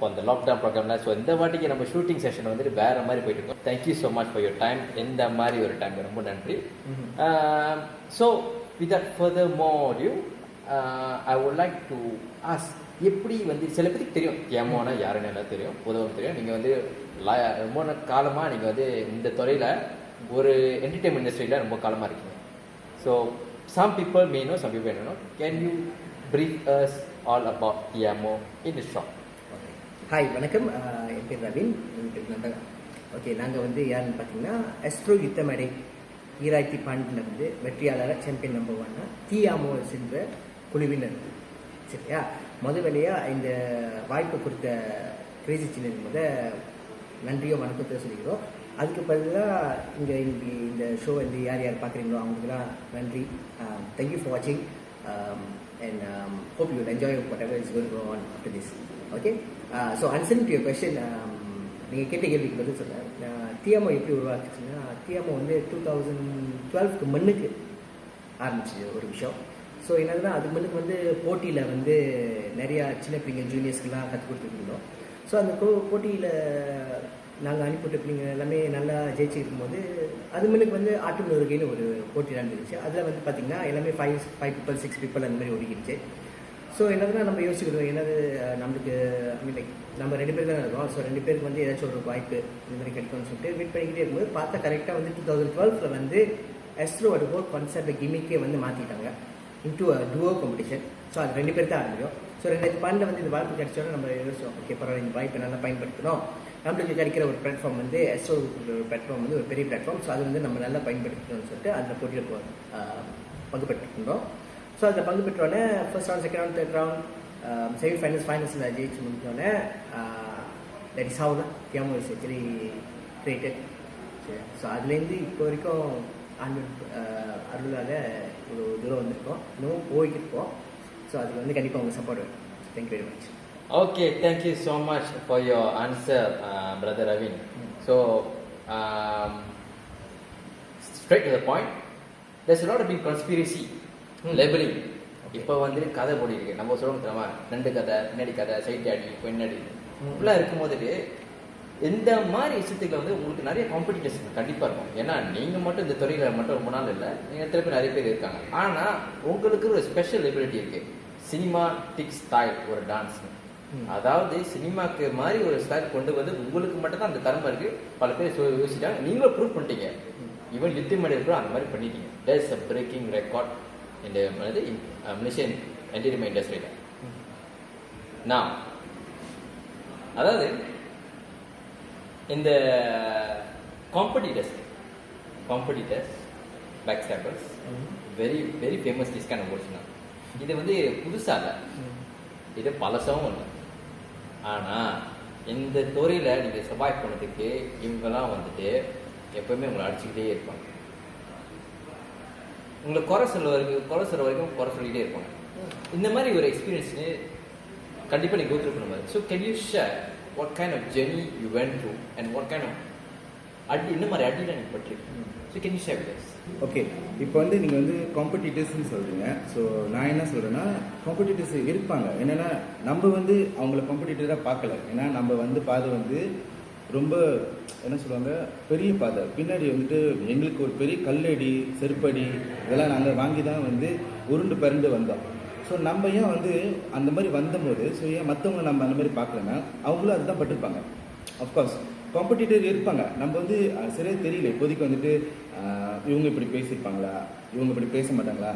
இப்போ அந்த லாக்டவுன் ப்ரோக்ராமில். ஸோ இந்த வாட்டிக்கு நம்ம ஷூட்டிங் செஷன் வந்துட்டு வேறு மாதிரி போயிட்டு இருக்கோம். Thank you so much for your time. இந்த மாதிரி ஒரு டைம் ரொம்ப நன்றி. So without further more you I would like to ask, எப்படி வந்து சில பேருக்கு தெரியும் தியாமோனா யாருன்னு எல்லாம் தெரியும், பொதுவாக தெரியும். நீங்கள் வந்து ரொம்ப காலமாக நீங்கள் வந்து இந்த துறையில் ஒரு என்டர்டெயின்மெண்ட் இண்டஸ்ட்ரியில் ரொம்ப காலமாக இருக்கீங்க. So some people may know, some people may not know. Can you brief us all about Tiamo in a short? Hi, வணக்கம். என் பேர் ரவீன். என் பேர் நந்தகா. ஓகே, நாங்கள் வந்து யாருன்னு பார்த்தீங்கன்னா எஸ்ட்ரோ யுத்தமடை 2012 வந்து வெற்றியாளர் சாம்பியன் நம்பர் 1 தியாமோ என்ற குழுவினர். சரியா, வேலையாக இந்த வாய்ப்பு கொடுத்த கிரேசி சின்ன நன்றியோ வணக்கத்தை சொல்லிக்கிறோம். அதுக்கு பதிலாக இங்கே இந்த ஷோ வந்து யார் யார் பார்க்குறீங்களோ அவங்களுக்குலாம் நன்றி. தேங்க்யூ ஃபார் வாட்சிங் and hope you will enjoy whatever is going on after this. Okay, so answering to your question, நீங்கள் கேட்ட கேள்விக்கு பதில் சொன்னேன். தியாமோ எப்படி உருவாக்குச்சுன்னா, தியாமோ வந்து 2012 மண்ணுக்கு ஆரம்பிச்சு ஒரு விஷயம். ஸோ என்னதுன்னா, அதுக்கு முன்னுக்கு வந்து போட்டியில் வந்து நிறையா சின்ன பிள்ளைங்க ஜூனியர்ஸ்க்கெலாம் கற்றுக் கொடுத்துருந்தோம். ஸோ அந்த போட்டியில் நாங்கள் அனுப்பிவிட்ட பிள்ளைங்க எல்லாமே நல்லா ஜெயிச்சுட்டு இருக்கும்போது அது முன்னுக்கு வந்து ஆட்டுநூறுகைன்னு ஒரு போட்டி நடந்துருச்சு. அதில் வந்து பார்த்திங்கன்னா எல்லாமே 5 people 6 people அந்த மாதிரி ஒதுக்கிடுச்சு. ஸோ என்னதுன்னா, நம்ம யோசிக்கிறோம் என்னது நம்மளுக்கு லைக் நம்ம 2 பேர் தான் இருக்கோம். ஸோ 2 பேருக்கு வந்து ஏதாச்சும் ஒரு வாய்ப்பு இந்த மாதிரி கிடைக்கும்னு சொல்லிட்டு வெயிட் பண்ணிக்கிட்டே இருக்கும்போது பார்த்தா கரெக்டாக வந்து 2012 வந்து எஸ்ட்ரோட ஹோல் கான்செப்ட் கிமிக்கே வந்து மாற்றிட்டாங்க இன்டூ அ டுவோ காம்படிஷன். ஸோ அது 2 பேர் தான் ஆரம்பிக்கும். ஸோ 2012 வந்து இந்த வாய்ப்பு கிடைச்சோன்னா நம்ம யோசிச்சோம், ஓகே பரவாயில்ல, இந்த வாய்ப்பை நல்லா பயன்படுத்தணும். நம்மளுக்கு கிடைக்கிற ஒரு பிளாட்ஃபார்ம் வந்து எஸ்ட்ரோ பிளாட்ஃபார்ம் வந்து ஒரு பெரிய பிளாட்ஃபார்ம். ஸோ அது வந்து நம்ம நல்லா பயன்படுத்தணும்னு சொல்லிட்டு அந்த போட்டியில் பங்கு பெற்றுருந்தோம். ஸோ அதில் பங்கு பெற்றோடனே first round, second round, third round, semifinals, ஃபைனல்ஸில் ஜெயிச்சு முடிஞ்சோடனே that is how Tiamo is actually created. So அதுலேருந்து இப்போ வரைக்கும் அருளால் ஒரு தூரம் வந்திருக்கோம், இன்னும் போய்க்கிருக்கோம். ஸோ அதுக்கு வந்து கண்டிப்பாக உங்கள் சப்போர்ட் வேணும். Thank you very much. Okay, thank you so much for your answer, Brother Ravin. So, straight to the point, there's a lot of big conspiracy, labeling. இப்போ வந்து கதை போடி இருக்கு, நம்ம சொல்லுவோம் தெரியுமா, 2 கதை, பின்னாடி கதை, சைட் அடி, பின்னாடி இப்படிலாம் இருக்கும்போது இந்த மாதிரி விஷயத்துக்கு வந்து உங்களுக்கு நிறைய காம்படிஷன் கண்டிப்பாக இருக்கும். ஏன்னா நீங்கள் மட்டும் இந்த துறையில் மட்டும் ரொம்ப நாள் இல்லை, நீங்கள் எத்தனை பேர் நிறைய பேர் இருக்காங்க. ஆனால் உங்களுக்கு ஒரு ஸ்பெஷல் எபிலிட்டி இருக்குது, சினிமா டிக் ஸ்டைல் ஒரு டான்ஸ். அதாவது சினிமாக்கு மாதிரி ஒரு ஸ்டைல் கொண்டு வந்து உங்களுக்கு மட்டும் தான் அந்த திறமை இருக்கு. பல பேர் யோசிச்சாங்க, நீங்களும் ப்ரூவ் பண்ணிட்டீங்க. ஈவன் யுத்தமடை கூட அந்த மாதிரி பண்ணிட்டீங்க. தட்ஸ் அ பிரேக்கிங் ரெக்கார்ட் இந்த மலேசியன் என்டர்டெயின்மெண்ட் இண்டஸ்ட்ரியில். நான் அதாவது இந்த competitors back stoppers very very famous this kind of words. இது வந்து புதுசாக இல்லை, இது பழசவும் இல்லை. ஆனால் இந்த துறையில் நீங்கள் சர்வைவ் பண்ணதுக்கு இவங்கெல்லாம் வந்துட்டு எப்பவுமே உங்களை அடிச்சுக்கிட்டே இருப்பாங்க. உங்களை குறை சொல்ல வரைக்கும் குறை சொல்லிக்கிட்டே இருப்பாங்க. இந்த மாதிரி ஒரு எக்ஸ்பீரியன்ஸு கண்டிப்பாக நீங்கள் கோத்ரூ பண்ண மாதிரி. So can you share what kind of journey you went through and what kind of இந்த மாதிரி அடியில் நீங்கள் பட்டிருக்கு. So can you share with us? Okay, இப்போ வந்து நீங்கள் வந்து காம்படிட்டர்ஸ்ன்னு சொல்கிறீங்க. ஸோ நான் என்ன சொல்கிறேன்னா, காம்படிட்டர்ஸ் இருப்பாங்க. என்னென்னா நம்ம வந்து அவங்கள காம்படிட்டராக பார்க்கல. ஏன்னா நம்ம வந்து பாதை வந்து ரொம்ப என்ன சொல்லுவாங்க, பெரிய பாதை. பின்னாடி வந்துட்டு எங்களுக்கு ஒரு பெரிய கல்லடி, செருப்படி இதெல்லாம் நாங்கள் வாங்கி தான் வந்து உருண்டு பிறண்டு வந்தோம். ஸோ நம்ம ஏன் வந்து அந்த மாதிரி வந்தபோது, ஸோ ஏன் மற்றவங்க நம்ம அந்த மாதிரி பார்க்கலன்னா அவங்களும் அதுதான் பட்டிருப்பாங்க. அஃப்கோர்ஸ் காம்படிட்டர் இருப்பாங்க. நம்ம வந்து சரியாக தெரியல இப்போதைக்கு வந்துட்டு இவங்க இப்படி பேசியிருப்பாங்களா, இவங்க இப்படி பேச மாட்டாங்களா.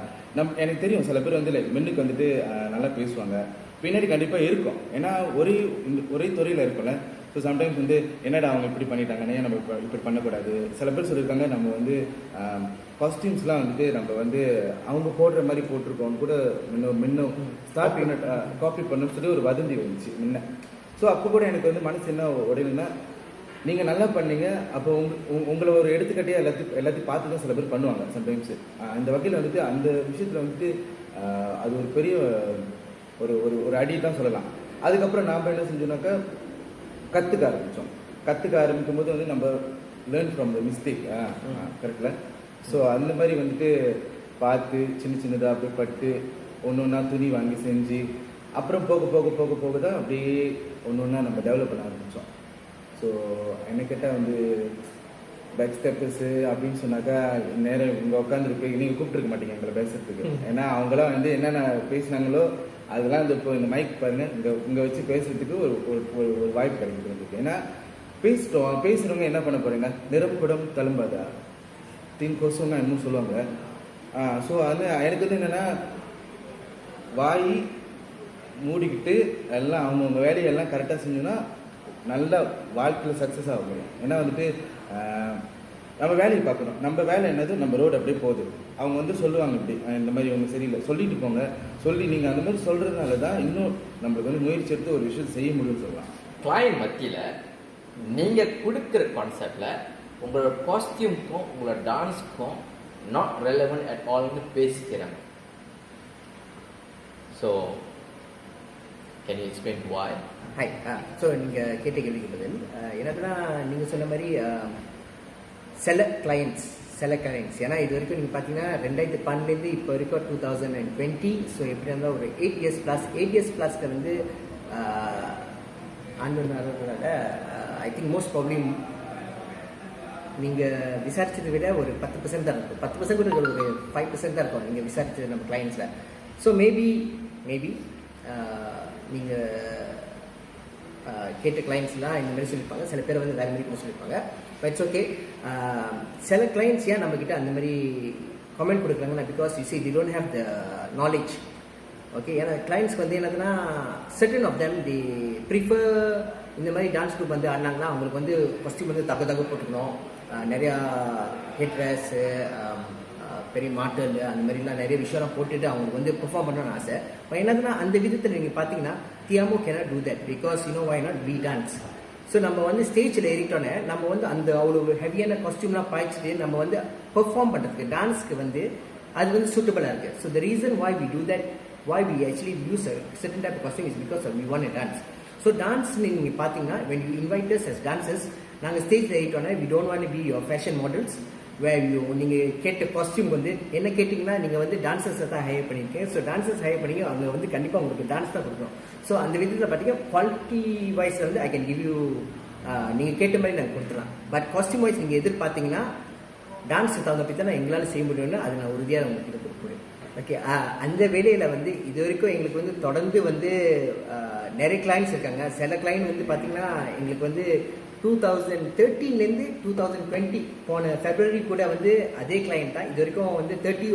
எனக்கு தெரியும் சில பேர் வந்து மென்னுக்கு வந்துட்டு நல்லா பேசுவாங்க, பின்னாடி கண்டிப்பாக இருக்கும். ஏன்னா ஒரே துறையில் இருக்கும்ல. ஸோ சம்டைம்ஸ் வந்து என்னடா அவங்க இப்படி பண்ணிட்டாங்கன்னே நம்ம இப்படி பண்ணக்கூடாது. சில பேர் சொல்லியிருக்காங்க நம்ம வந்து காஸ்டியூம்ஸ்லாம் வந்துட்டு நம்ம வந்து அவங்க போடுற மாதிரி போட்டிருக்கோம் கூட முன்னும் ஸ்டார்ட் பண்ண காப்பி பண்ணணும்னு சொல்லி ஒரு வதந்தி வந்துச்சு முன்ன. ஸோ அப்போ கூட எனக்கு வந்து மனசு என்ன உடையலைன்னா, நீங்கள் நல்லா பண்ணீங்க, அப்போ உங்களை ஒரு எடுத்துக்கிட்டே எல்லாத்தையும் பார்த்து தான் சில பேர் பண்ணுவாங்க சம்டைம்ஸு. அந்த வகையில் வந்துட்டு அந்த விஷயத்தில் வந்துட்டு அது ஒரு பெரிய ஒரு ஒரு அடி தான் சொல்லலாம். அதுக்கப்புறம் நாம் என்ன செஞ்சோம்னாக்கா கற்றுக்க ஆரம்பிக்கும் போது வந்து நம்ம லேர்ன் ஃப்ரம் த மிஸ்டேக். கரெக்டில். ஸோ அந்த மாதிரி வந்துட்டு பார்த்து சின்னதாக அப்படியே பட்டு ஒன்று ஒன்றா துணி வாங்கி செஞ்சு அப்புறம் போக போக போக போக தான் அப்படியே ஒன்று ஒன்றா நம்ம டெவலப் பண்ண ஆரம்பித்தோம். ஸோ என்ன கேட்டால் வந்து பேக் ஸ்டெப்பர்ஸு அப்படின்னு சொன்னாக்கா நேரம் இங்கே உட்காந்துருக்கு, நீங்கள் கூப்பிட்டுருக்க மாட்டீங்க எங்களை பேசுறதுக்கு. ஏன்னா அவங்களாம் வந்து என்னென்ன பேசினாங்களோ அதெல்லாம் இந்த இப்போ இந்த மைக் பாருங்கள் இங்கே வச்சு பேசுறதுக்கு ஒரு ஒரு ஒரு வாய்ப்பு கிடைக்குது உங்களுக்கு. ஏன்னா பேசுகிறவங்க என்ன பண்ண போகிறீங்க, நிரப்படம் தழும்பாதா தீன் கோசம்னா என்னமோ சொல்லுவாங்க. ஸோ அது எனக்கு வந்து என்னென்னா வாய் மூடிக்கிட்டு எல்லாம் அவங்கவுங்க வேலையெல்லாம் கரெக்டாக செஞ்சோன்னா நல்ல வாழ்க்கையில் சக்ஸஸ் ஆக முடியும். ஏன்னா வந்துட்டு நம்ம வேலையை பார்க்கணும், நம்ம வேலை என்னது, நம்ம ரோடு அப்படியே போகுது. அவங்க வந்து சொல்லுவாங்க இப்படி இந்த மாதிரி அவங்க சரியில்லை சொல்லிட்டு போங்க, சொல்லி நீங்கள் அந்த மாதிரி சொல்கிறதுனால தான் இன்னும் நம்மளுக்கு வந்து முயற்சி எடுத்து ஒரு விஷயம் செய்ய முடியும்னு சொல்லலாம். கிளையண்ட் மத்தியில் நீங்கள் கொடுக்குற கான்செப்டில் உங்களோட காஸ்டியூம்க்கும் உங்களோட டான்ஸுக்கும் நாட் ரெலவெண்ட் அட் ஆல்னு பேசிக்கிறாங்க. So can you explain why? Hi. So நீங்கள் கேட்ட கேள்விக்கு பதில் என்னதுன்னா, நீங்கள் சொன்ன மாதிரி சில கிளைண்ட்ஸ் ஏன்னா இது வரைக்கும் நீங்கள் பார்த்தீங்கன்னா 2012 இப்போ வரைக்கும் 2020. ஸோ எப்படி இருந்தால் ஒரு 8 இயர்ஸ் ப்ளஸில் வந்து ஆண்டவனால ஐ திங்க் மோஸ்ட் ப்ராப்ளம் நீங்கள் விசாரிச்சதை விட ஒரு 10% தான் இருக்கும். 10% கூட ஒரு 5% தான் இருக்கும் நீங்கள் விசாரிச்சது நம்ம கிளைண்ட்ஸில். ஸோ மேபி நீங்கள் கேட்ட கிளைண்ட்ஸ்லாம் இந்த மாதிரி சொல்லியிருப்பாங்க, சில பேர் வந்து வேறு மாதிரி கூட சொல்லியிருப்பாங்க. But it's okay. சில கிளைண்ட்ஸ் ஏன் நம்மக்கிட்ட அந்த மாதிரி கமெண்ட் கொடுக்குறாங்கன்னா, because you see they don't have the knowledge. Okay, ஏன்னா கிளைண்ட்ஸ்க்கு வந்து என்னதுன்னா certain of them they prefer இந்த மாதிரி டான்ஸ் குரூப் வந்து ஆடினாங்கன்னா அவங்களுக்கு வந்து காஸ்டியூம் வந்து தக போட்டுக்கணும், நிறையா ஹெட் ட்ரெஸ்ஸு, பெரிய மாட்டல், அந்த மாதிரிலாம் நிறைய விஷயம்லாம் போட்டுட்டு அவங்களுக்கு வந்து பெர்ஃபார்ம் பண்ணணும்னு ஆசை. இப்போ என்னதுன்னா அந்த விதத்தில் நீங்கள் பார்த்தீங்கன்னா Tiamo cannot do that because you know why not we dance. So நம்ம வந்து ஸ்டேஜில் ஏறிட்டோன்னே நம்ம வந்து அந்த அவ்வளோ ஹெவியான காஸ்டியூம்லாம் பாய்ச்சிட்டு நம்ம வந்து பெர்ஃபார்ம் பண்ணுறதுக்கு டான்ஸ்க்கு வந்து அது வந்து சூட்டபிளாக இருக்குது. So the reason why we do that, why we actually use a certain type of costume is because we want to dance. So dance நீங்கள் பார்த்தீங்கன்னா when you invite us as dancers, நாங்கள் ஸ்டேஜில் ஏறிட்டோன்னே we don't want to be your fashion models where you நீங்கள் கேட்ட costume வந்து என்ன கேட்டிங்கன்னா நீங்கள் வந்து டான்சர்ஸை தான் ஹையர் பண்ணியிருக்கேன். ஸோ டான்சர்ஸ் ஹையர் பண்ணி அவங்க வந்து கண்டிப்பாக உங்களுக்கு டான்ஸ் தான் கொடுக்கணும். ஸோ அந்த விதத்தில் பார்த்தீங்கன்னா குவாலிட்டி வைஸில் வந்து ஐ கேன் கிவ் யூ நீங்கள் கேட்ட மாதிரி நாங்கள் கொடுத்துடலாம். பட் காஸ்டியூம் வைஸ் நீங்கள் எதிர்பார்த்தீங்கன்னா டான்ஸ் தகுந்த பற்றி தான் எங்களால் செய்ய முடியும்னு அதை நான் உறுதியாக உங்களுக்கு கொடுக்க முடியும். ஓகே, அந்த வேலையில் வந்து இது வரைக்கும் எங்களுக்கு வந்து தொடர்ந்து வந்து நிறைய கிளைண்ட்ஸ் இருக்காங்க. சில கிளைண்ட் வந்து பார்த்தீங்கன்னா எங்களுக்கு வந்து 2013 2020 போன ஃபெப்ரவரி கூட வந்து அதே கிளைண்ட் தான். இது வரைக்கும் வந்து 30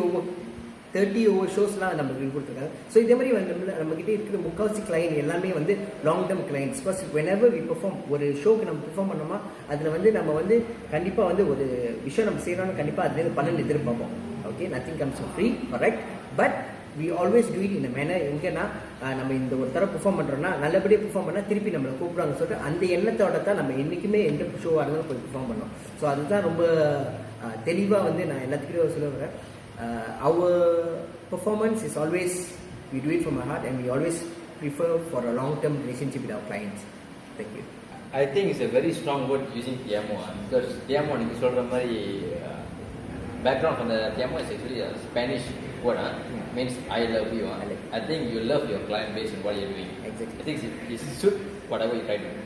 ஓவர் ஷோஸ்லாம் நம்மளுக்கு கொடுத்துருக்காங்க. ஸோ இதே மாதிரி வந்து நம்மக்கிட்ட இருக்கிற முக்கால்வாசி கிளைண்ட் எல்லாமே வந்து long term clients. Because whenever we perform ஒரு ஷோக்கு நம்ம பெர்ஃபார்ம் பண்ணோமா அதில் வந்து நம்ம வந்து கண்டிப்பாக வந்து ஒரு விஷயம் நம்ம செய்யணும்னு கண்டிப்பாக அதுலேருந்து பலன் எதிர்பார்ப்போம். Okay, nothing comes free, correct. But we always do it in a manner எங்கன்னா நம்ம இந்த ஒரு தடவை பெர்ஃபார்ம் பண்ணுறோம்னா நல்லபடியாக பெர்ஃபார்ம் பண்ணால் திருப்பி நம்மளை கூப்பிடுவாங்க சொல்லிட்டு அந்த எண்ணத்தோட தான் நம்ம என்றைக்குமே எந்த ஷோவாக இருந்தாலும் போய் பெர்ஃபார்ம் பண்ணோம். ஸோ அதுதான் ரொம்ப தெளிவாக வந்து நான் எல்லாத்துக்கிட்டையும் சொல்ல வரேன். our performance is always we do it from our heart and we always prefer for a long term relationship with our clients. Thank you. I think it's a very strong word using Tiamo, because Tiamo நீங்க சொல்ற மாதிரி background from the Tiamo is actually a Spanish word, means I love you. I think you love your client based on what you're doing. Exactly. I think it suit whatever you try to do.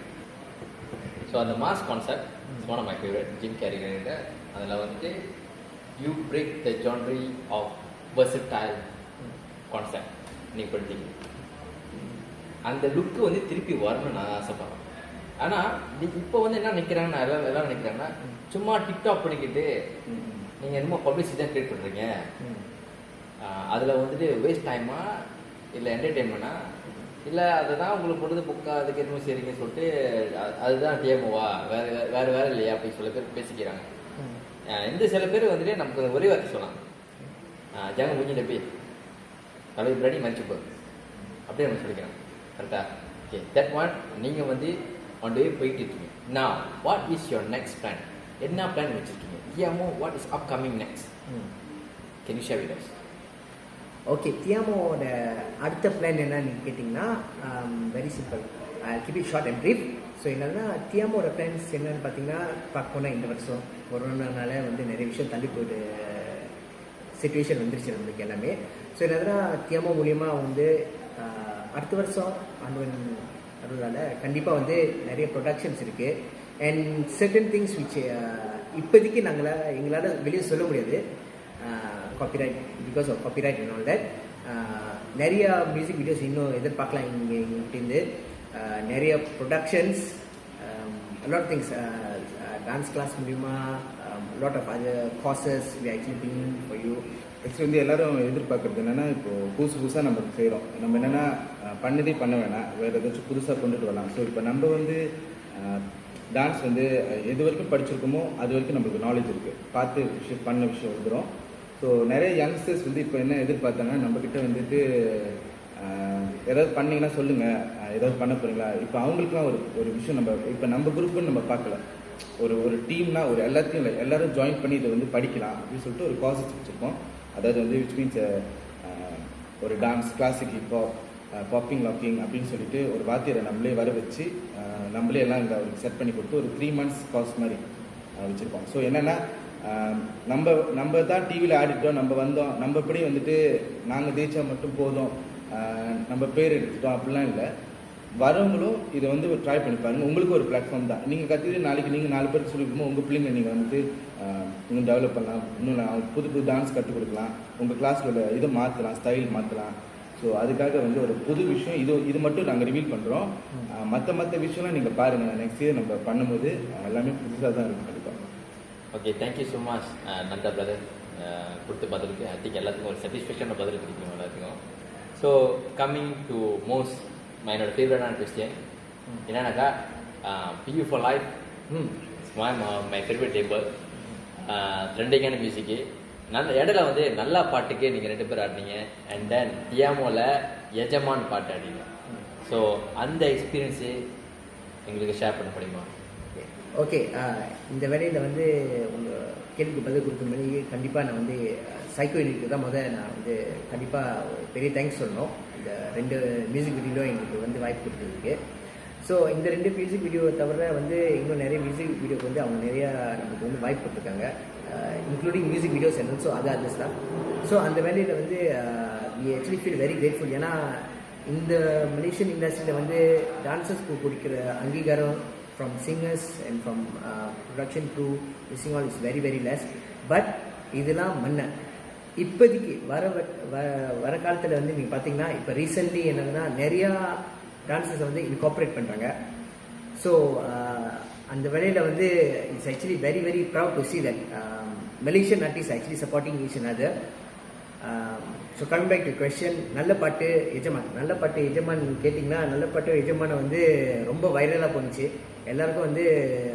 So on the mask concept, it's one of my favorite. Jim Carrey அதில் வந்து you break the genre of versatile concept. நீ கொடுத்தீங்க அந்த லுக்கு வந்து திருப்பி வரணும்னு நான் ஆசைப்படுறேன். ஆனால் இப்போ வந்து என்ன நினைக்கிறாங்கன்னா எல்லாம் நினைக்கிறாங்கன்னா சும்மா டிக்டாக் பண்ணிக்கிட்டு நீங்கள் என்னமோ பப்ளிசிட்டி தான் க்ரியேட் பண்ணுறீங்க, அதில் வந்துட்டு வேஸ்ட் டைமா இல்லை என்டர்டெயின்மெண்ட்டா இல்லை அதுதான் உங்களுக்கு பொழுது புக்கா அதுக்கு எதுவும் சரிங்கன்னு சொல்லிட்டு அதுதான் டிஎம்ஓவா வேறு இல்லையா அப்படின்னு சில பேர் பேசிக்கிறாங்க. இந்த சில பேர் வந்துட்டு நமக்கு ஒரே வார்த்தை சொல்லலாம், ஜாங்க முடிஞ்ச போய் தலைவர் பின்னாடி மதிச்சுப்போ அப்படியே நம்ம சொல்லிக்கிறோம். கரெக்டா? ஓகே, தட் ஒன் நீங்கள் வந்து ஒன் டே போயிட்டு இருக்கீங்க. நான் what is your next plan? என்ன பிளான் வச்சுருக்கீங்க? Tiamo what is upcoming next? Can you share with us? Okay, தியாமோட அடுத்த பிளான் என்னன்னு கேட்டிங்கன்னா very simple, keep it short and brief. So என்னன்னா தியாமோட பிளான்ஸ் என்னன்னு பார்த்தீங்கன்னா பார்க்கணுன்னா இந்த வருஷம் கொரோனானால வந்து நிறைய விஷயம் தள்ளி போயிட்டு சுச்சுவேஷன் வந்துருச்சு நம்மளுக்கு எல்லாமே. ஸோ என்னதுன்னா தியாமோ மூலியமாக வந்து அடுத்த வருஷம் ஆண்டவன் அருளால் கண்டிப்பாக வந்து நிறைய ப்ரொடக்ஷன்ஸ் இருக்குது. அண்ட் சர்டன் திங்ஸ் விச் இப்போதைக்கு எங்களால் வெளியே சொல்ல முடியாது, copyright, because of copyright and all that. நிறைய மியூசிக் வீடியோஸ் இன்னும் எதிர்பார்க்கலாம் இங்கே இங்கிட்டேருந்து. நிறைய productions, lot things, dance class மூலிமா, lot of other courses we actually being for you. Actually வந்து எல்லாரும் எதிர்பார்க்கறது என்னென்னா, இப்போது புதுசாக நம்ம செய்கிறோம். நம்ம என்னென்னா பண்ணதே பண்ண வேணாம், வேறு ஏதாச்சும் புதுசாக கொண்டுட்டு வரலாம். ஸோ இப்போ நம்ம வந்து டான்ஸ் வந்து எது வரைக்கும் படிச்சிருக்கோமோ அது வரைக்கும் நம்மளுக்கு நாலேஜ் இருக்குது, பார்த்து விஷயம் பண்ண விஷயம் வந்துடும். ஸோ நிறைய யங்ஸ்டர்ஸ் வந்து இப்போ என்ன எதிர்பார்த்தாங்கன்னா, நம்மக்கிட்ட வந்துட்டு ஏதாவது பண்ணிங்கன்னா சொல்லுங்கள், ஏதாவது பண்ண போகிறீங்களா. இப்போ அவங்களுக்குலாம் ஒரு விஷயம் நம்ம குரூப்புன்னு நம்ம பார்க்கல, ஒரு டீம்னா ஒரு எல்லாத்தையும் எல்லாரும் ஜாயின் பண்ணி இதை வந்து படிக்கலாம் அப்படின்னு சொல்லிட்டு ஒரு காசஸ் வச்சுருக்கோம். அதாவது வந்து விச் மீன்ஸ் ஒரு dance, classic, hip hop, popping, locking அப்படின்னு சொல்லிட்டு ஒரு வாத்தியரை நம்மளே வர வச்சு நம்மளே எல்லாம் இங்கே அவருக்கு செட் பண்ணி கொடுத்து ஒரு 3 months கோர்ஸ் மாதிரி வச்சுருக்கோம். ஸோ என்னென்னா நம்ம தான் டிவியில் ஆடிட்டோம், நம்ம வந்தோம், நம்ம இப்படி வந்துட்டு நாங்கள் ஜெயிச்சா மட்டும் போதும், நம்ம பேர் எடுத்துட்டோம் அப்படிலாம் இல்லை. வரவங்களும் இதை வந்து ஒரு ட்ரை பண்ணி பாருங்க. உங்களுக்கு ஒரு பிளாட்ஃபார்ம் தான். நீங்கள் கற்றுட்டு நாளைக்கு நீங்கள் 4 பேருக்கு சொல்லிக்கணும், உங்கள் பிள்ளைங்க நீங்கள் வந்துட்டு இன்னும் டெவலப் பண்ணலாம், இன்னும் புது டான்ஸ் கற்றுக் கொடுக்கலாம், உங்கள் கிளாஸில் உள்ள இதை மாற்றலாம், ஸ்டைல் மாற்றலாம். ஸோ அதுக்காக வந்து ஒரு புது விஷயம் இது மட்டும் நாங்கள் ரிவீல் பண்ணுறோம். மற்ற விஷயம்லாம் நீங்கள் பாருங்கள், நெக்ஸ்ட் இயர் நம்ம பண்ணும்போது எல்லாமே புதுசாக தான் இருக்கும் கண்டிப்பாக. Okay, thank you so much Nanda brother கொடுத்த பதிலுக்கு. ஐ திங்க் எல்லாத்துக்கும் ஒரு சாட்டிஸ்ஃபேக்ஷனான பதில் கிடைக்கும் எல்லாத்துக்கும். ஸோ கம்மிங் டு மோஸ்ட் என்னோட ஃபேவரட்டான கொஸ்டின் என்னன்னாக்கா, PU for life my favourite table, ட்ரெண்டிங்கான மியூசிக்கு. நல்ல இடையில வந்து நல்லா பாட்டுக்கு நீங்கள் 2 பேர் ஆடினீங்க, அண்ட் தென் தியாமோவில் எஜமான் பாட்டு ஆடினீங்க. ஸோ அந்த எக்ஸ்பீரியன்ஸு எங்களுக்கு ஷேர் பண்ண முடியுமா? ஓகே, இந்த வேலையில் வந்து உங்கள் கேள்விக்கு பதில் கொடுத்த மாதிரி கண்டிப்பாக நான் வந்து சைக்கோ யூனிட்டுக்கு தான் நான் வந்து கண்டிப்பாக பெரிய தேங்க்ஸ் சொல்லணும். இந்த 2 மியூசிக் வீடியோ எங்களுக்கு வந்து வாய்ப்பு கொடுத்ததுக்கு. ஸோ இந்த 2 மியூசிக் வீடியோவை தவிர வந்து இன்னும் நிறைய மியூசிக் வீடியோக்கு வந்து அவங்க நிறையா நமக்கு வந்து வாய்ப்பு கொடுத்துருக்காங்க, including music videos and also others தான். ஸோ அந்த வேலையில் வந்து we actually feel very grateful. ஏன்னா இந்த மலேசியன் இண்டஸ்ட்ரியில் வந்து டான்ஸர்ஸ்க்கு கொடுக்குற அங்கீகாரம் from singers and from production crew, missing all is very very less. But இதெல்லாம் இப்போதைக்கு வர காலத்தில் வந்து நீங்கள் பார்த்தீங்கன்னா, இப்போ ரீசெண்ட்லி என்னதுன்னா நிறையா டான்ஸர்ஸை வந்து இன்கார்பரேட் பண்ணுறாங்க. ஸோ அந்த வேலையில் வந்து it's actually very very proud to see that Malaysian artists actually supporting each another. So coming back to question, நல்ல பாட்டு எஜமான் கேட்டிங்கன்னா, நல்ல பாட்டு எஜமானை வந்து ரொம்ப வைரலாக போணுச்சு, எல்லாருக்கும் வந்து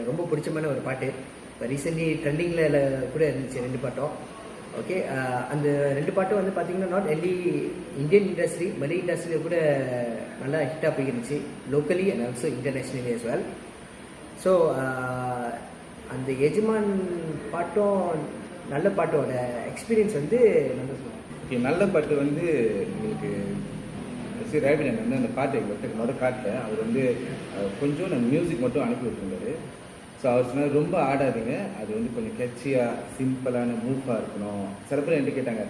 ரொம்ப பிடிச்சமான ஒரு பாட்டு. இப்போ ரீசெண்ட்லி ட்ரெண்டிங்கில் கூட இருந்துச்சு 2 பாட்டும். ஓகே, அந்த 2 பாட்டும் வந்து பார்த்திங்கன்னா நாட் ஒன்லி இந்தியன் இண்டஸ்ட்ரி, மலை இண்டஸ்ட்ரியில் கூட நல்லா ஹிட்டாக போயிருந்துச்சு, locally and also internationally as well. So அந்த எஜமான் பாட்டும் நல்ல பாட்டோட எக்ஸ்பீரியன்ஸ் வந்து நம்ம நல்ல பாட்டு வந்து உங்களுக்கு ரேபின் வந்து அந்த பாட்டு எங்களுக்கு காட்டல, அவர் வந்து கொஞ்சம் நம்ம மியூசிக் மட்டும் அனுப்பி விட்டுருந்தாரு. ஸோ அவர் சொன்னார், ரொம்ப ஆடாதீங்க, அது வந்து கொஞ்சம் கட்சியாக சிம்பிளான மூஃபாக இருக்கணும். சில பேர் என்கிட்ட கேட்டாங்க,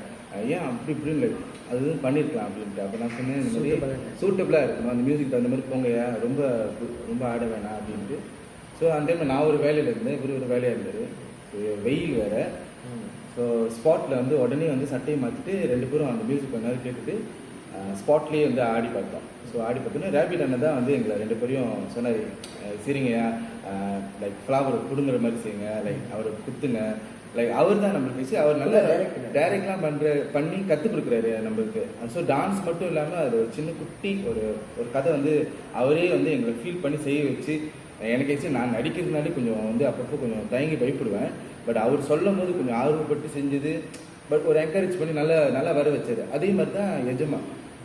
ஏன் அப்படி இப்படின்னு இல்லை, அது பண்ணியிருக்கலாம் அப்படின்ட்டு. அப்போ நான் சொன்னேன், இந்த மாதிரி சூட்டபிளாக இருக்கணும், அந்த மியூசிக் தகுந்த மாதிரி போங்கயா, ரொம்ப ரொம்ப ஆட வேணாம் அப்படின்ட்டு. ஸோ அந்த டைமில் நான் ஒரு வேலையில் இருந்தேன், இவர் ஒரு வேலையாக இருந்தார், வெயில் வேறு. ஸோ ஸ்பாட்டில் வந்து உடனே வந்து சட்டையை மாற்றிட்டு 2 பேரும் அந்த மியூசிக் கொஞ்ச நேரம் கேட்டுட்டு ஸ்பாட்லேயே வந்து ஆடி பார்த்தோம். ஸோ ஆடி பார்த்தோன்னா ரேபிட் அண்ணன் தான் வந்து எங்களை 2 பேரையும் சொன்னார், சரிங்கய்யா, லைக் ஃப்ளவர் கொடுங்குற மாதிரி செய்யுங்க, லைக் அவரை குத்துங்க, லைக் அவர் தான் நம்மளுக்கு பேசி அவர் நல்லா டைரக்ட்லாம் பண்ணி கற்றுக் கொடுக்குறாரு நம்மளுக்கு. ஸோ டான்ஸ் மட்டும் இல்லாமல் அது ஒரு சின்ன குட்டி ஒரு கதை வந்து அவரே வந்து எங்களை ஃபீல் பண்ணி செய்ய வச்சு, எனக்கு நான் நடிக்கிறதுனாலே கொஞ்சம் வந்து அப்பப்போ கொஞ்சம் தயங்கி பயப்படுவேன், பட் அவர் சொல்லும் போது கொஞ்சம் ஆர்வப்பட்டு செஞ்சது, பட் ஒரு என்கரேஜ் பண்ணி நல்லா வர வச்சாரு. அதே மாதிரி தான்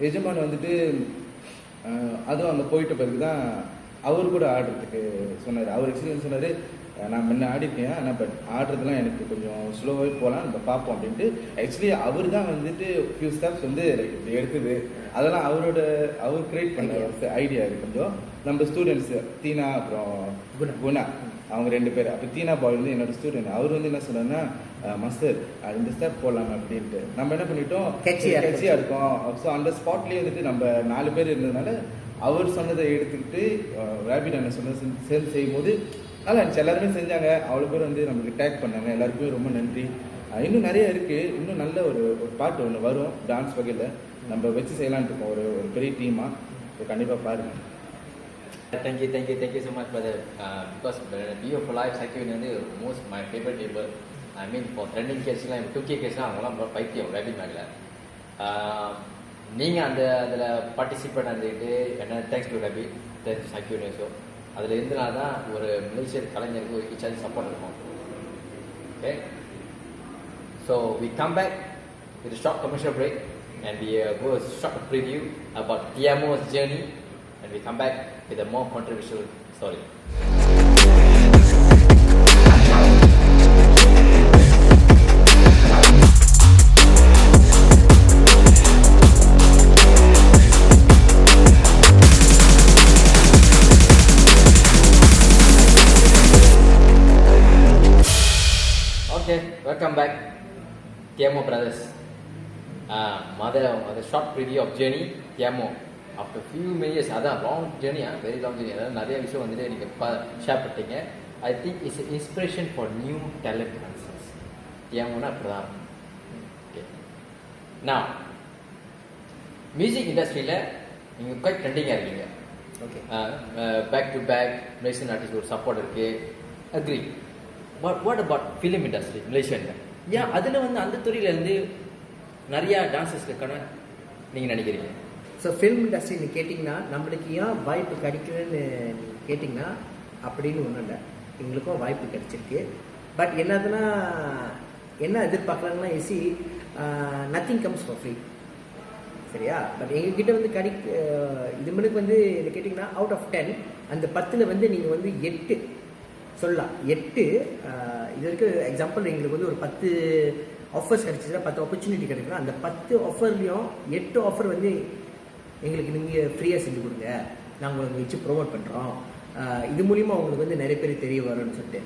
எஜமான் வந்துட்டு அதுவும் அங்கே போயிட்ட பிறகு தான் அவர் கூட ஆடுறதுக்கு சொன்னார். அவர் எக்ஸ்பீரியன்ஸ் சொன்னார், நான் முன்ன ஆடிருக்கேன், ஆனால் பட் ஆடுறதுலாம் எனக்கு கொஞ்சம் ஸ்லோவாகவே போகலாம், நம்ம பார்ப்போம் அப்படின்ட்டு. ஆக்சுவலி அவர் தான் வந்துட்டு ஃபியூ ஸ்டெப்ஸ் வந்து எடுத்தது, அதெல்லாம் அவர் கிரியேட் பண்ண ஐடியா இருக்குது. கொஞ்சம் நம்ம ஸ்டூடெண்ட்ஸு தீனா அப்புறம் குணா அவங்க 2 பேர். அப்போ தீனா பாய் வந்து என்னோட ஸ்டூடெண்ட். அவர் வந்து என்ன சொன்னார்னா, மாஸ்டர் இந்த ஸ்டெப் போடலாம் அப்படின்ட்டு. நம்ம என்ன பண்ணிட்டோம், கட்சியாக இருக்கோம். ஸோ அந்த ஸ்பாட்லேயே வந்துட்டு நம்ம 4 பேர் இருந்ததுனால அவர் சொன்னதை எடுத்துக்கிட்டு ரேபிட் அண்ணன் சொன்னதை சேர்ந்து செய்யும்போது நல்லா இருந்துச்சு. எல்லாருமே செஞ்சாங்க. அவ்வளோ பேர் வந்து நம்மளுக்கு டேக் பண்ணாங்க. எல்லாருக்குமே ரொம்ப நன்றி. இன்னும் நிறைய இருக்குது. இன்னும் நல்ல ஒரு பாட்டு ஒன்று வரும் டான்ஸ் வகையில், நம்ம வச்சு செய்யலான்ட்டு இருக்கோம் ஒரு பெரிய டீமாக. ஸோ கண்டிப்பாக பாருங்கள். Thank you so much brother. Because Bio for Life Cycling வந்து most my favorite label. I mean for trending caseலாம் 2K கேஸ்லாம் அவங்களாம் பைத்தியம் ரேபிட் மேக்ல. நீங்கள் அதில் பார்ட்டிசிபேட் வந்துட்டு என்ன தேங்க்ஸ் டு ரேபிட், தேங்க்ஸ் சைக்யூன் ஷோ. அதில் இருந்தனால தான் ஒரு மலேசியர் கலைஞருக்கு ஒரு கிச்சாதி சப்போர்ட் இருக்கும். Okay, so we come back with a short commercial break and we go a short preview about Tiamo's journey, and we come back with a more controversial story. Okay, welcome back, Tiamo brothers. The short preview of journey Tiamo. After few years, அதான் long journey, very long journey. அதாவது நிறைய விஷயம் வந்துட்டு நீங்கள் share பண்ணிட்டீங்க. I think it's an inspiration for new talent dancers. Tiamoனா அப்படிதான். Okay. Now, music இண்டஸ்ட்ரியில் நீங்கள் குவைட் ட்ரெண்டிங்காக இருக்கீங்க. Okay, back to back Malaysian artist ஒரு சப்போர்ட் இருக்குது, agree. But what about film industry மலேசியாவில்? ஏன் அதில் வந்து அந்த துறையிலேருந்து நிறையா டான்சர்ஸ் இருக்கான நீங்கள் நினைக்கிறீங்க? ஸோ ஃபிலிம் இண்டஸ்ட்ரின்னு கேட்டிங்கன்னா நம்மளுக்கு ஏன் வாய்ப்பு கிடைக்குதுன்னு கேட்டிங்கன்னா அப்படின்னு ஒன்றும் இல்லை, எங்களுக்கும் வாய்ப்பு கிடைச்சிருக்கு. பட் என்னதுன்னா என்ன எதிர்பார்க்குறாங்கன்னா is nothing comes for free, சரியா? பட் எங்ககிட்ட வந்து இது மணிக்கு வந்து என்ன கேட்டிங்கன்னா அவுட் ஆஃப் 10 அந்த 10ல் வந்து நீங்கள் வந்து 8 சொல்லலாம். 8 இது வரைக்கும் எக்ஸாம்பிள் எங்களுக்கு வந்து ஒரு 10 ஆஃபர்ஸ் கிடைச்சிச்சுன்னா 10 ஆப்பர்ச்சுனிட்டி கிடைக்கும். அந்த 10 ஆஃபர்லேயும் 8 ஆஃபர் வந்து எங்களுக்கு நீங்கள் ஃப்ரீயாக செஞ்சு கொடுங்க, நாங்கள் உங்களுக்கு வச்சு ப்ரொமோட் பண்ணுறோம், இது மூலிமா உங்களுக்கு வந்து நிறைய பேர் தெரிய வரும்னு சொல்லிட்டு.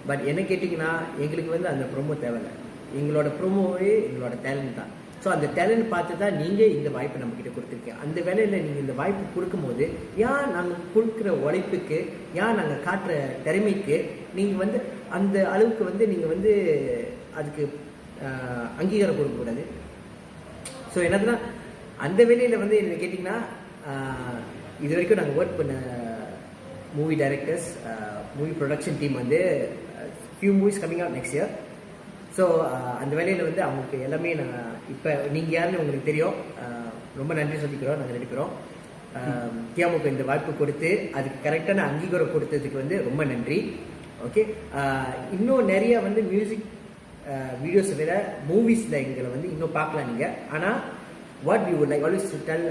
பட் என்ன கேட்டிங்கன்னா எங்களுக்கு வந்து அந்த ப்ரோமோ தேவையில்லை. எங்களோட ப்ரோமோவே எங்களோட டேலண்ட் தான். ஸோ அந்த டேலண்ட் பார்த்து தான் நீங்கள் இந்த வாய்ப்பை நம்மக்கிட்ட கொடுத்துருக்கீங்க. அந்த வேலையில் நீங்கள் இந்த வாய்ப்பு கொடுக்கும்போது ஏன் நாங்கள் கொடுக்குற உழைப்புக்கு, ஏன் நாங்கள் காட்டுற திறமைக்கு நீங்கள் வந்து அந்த அளவுக்கு வந்து நீங்கள் வந்து அதுக்கு அங்கீகாரம் கொடுக்கக்கூடாது? ஸோ என்னதுன்னா அந்த வேலையில் வந்து என்ன கேட்டிங்கன்னா இது வரைக்கும் நாங்கள் ஒர்க் பண்ண movie directors, movie production team வந்து few movies coming out next year. So அந்த வேலையில் வந்து அவங்களுக்கு எல்லாமே நான் இப்போ நீங்கள் யாருன்னு உங்களுக்கு தெரியும். ரொம்ப நன்றி சொல்லிக்கிறோம். நாங்கள் நினைக்கிறோம் தியாமுக்கு இந்த வாய்ப்பு கொடுத்து அதுக்கு கரெக்டான அங்கீகாரம் கொடுத்ததுக்கு வந்து ரொம்ப நன்றி. ஓகே, இன்னும் நிறைய வந்து மியூசிக் வீடியோஸ் விட மூவிஸில் எங்களை வந்து இன்னும் பார்க்கலாம் நீங்கள். ஆனால் what we would like always to tell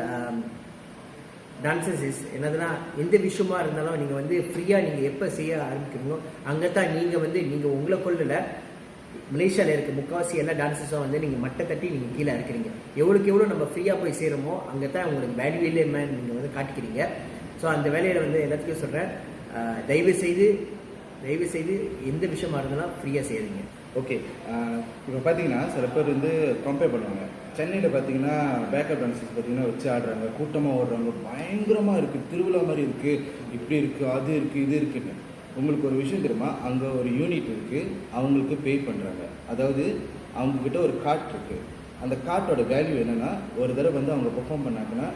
dancers is என்னதுன்னா எந்த விஷயமா இருந்தாலும் நீங்கள் வந்து ஃப்ரீயாக நீங்கள் எப்போ செய்ய ஆரம்பிக்கிறீங்களோ அங்கே தான் நீங்கள் உங்களை கொள்ளல மலேசியாவில் இருக்க முக்கால்வாசி எல்லா டான்ஸஸும் வந்து நீங்கள் மட்டை தட்டி நீங்கள் கீழே இருக்கிறீங்க. எவ்வளோக்கு எவ்வளோ நம்ம ஃப்ரீயாக போய் சேருமோ அங்கே தான் உங்களுக்கு வேல்யூ இல்லைமே நீங்கள் வந்து காட்டிக்கிறீங்க. ஸோ அந்த வேலையில் வந்து எல்லாத்துக்கும் சொல்கிறேன், தயவு செய்து எந்த விஷயமா இருந்தாலும் ஃப்ரீயாக செய்யுங்க. ஓகே, இப்போ பார்த்தீங்கன்னா சில பேர் வந்து கம்பேர் பண்ணுவாங்க. சென்னையில் பார்த்தீங்கன்னா பேக்கப் டான்ஸஸ் பார்த்தீங்கன்னா வச்சு ஆடுறாங்க, கூட்டமாக ஓடுறாங்க, பயங்கரமாக இருக்குது, திருவிழா மாதிரி இருக்குது, இப்படி இருக்குது, அது இருக்குது, இது இருக்குன்னு. உங்களுக்கு ஒரு விஷயம் தெரியுமா? அங்கே ஒரு யூனிட் இருக்குது, அவங்களுக்கு பே பண்ணுறாங்க. அதாவது அவங்கக்கிட்ட ஒரு கார்ட் இருக்குது. அந்த கார்ட்டோட வேல்யூ என்னென்னா, ஒரு தடவை வந்து அவங்க பெர்ஃபார்ம் பண்ணாங்கன்னா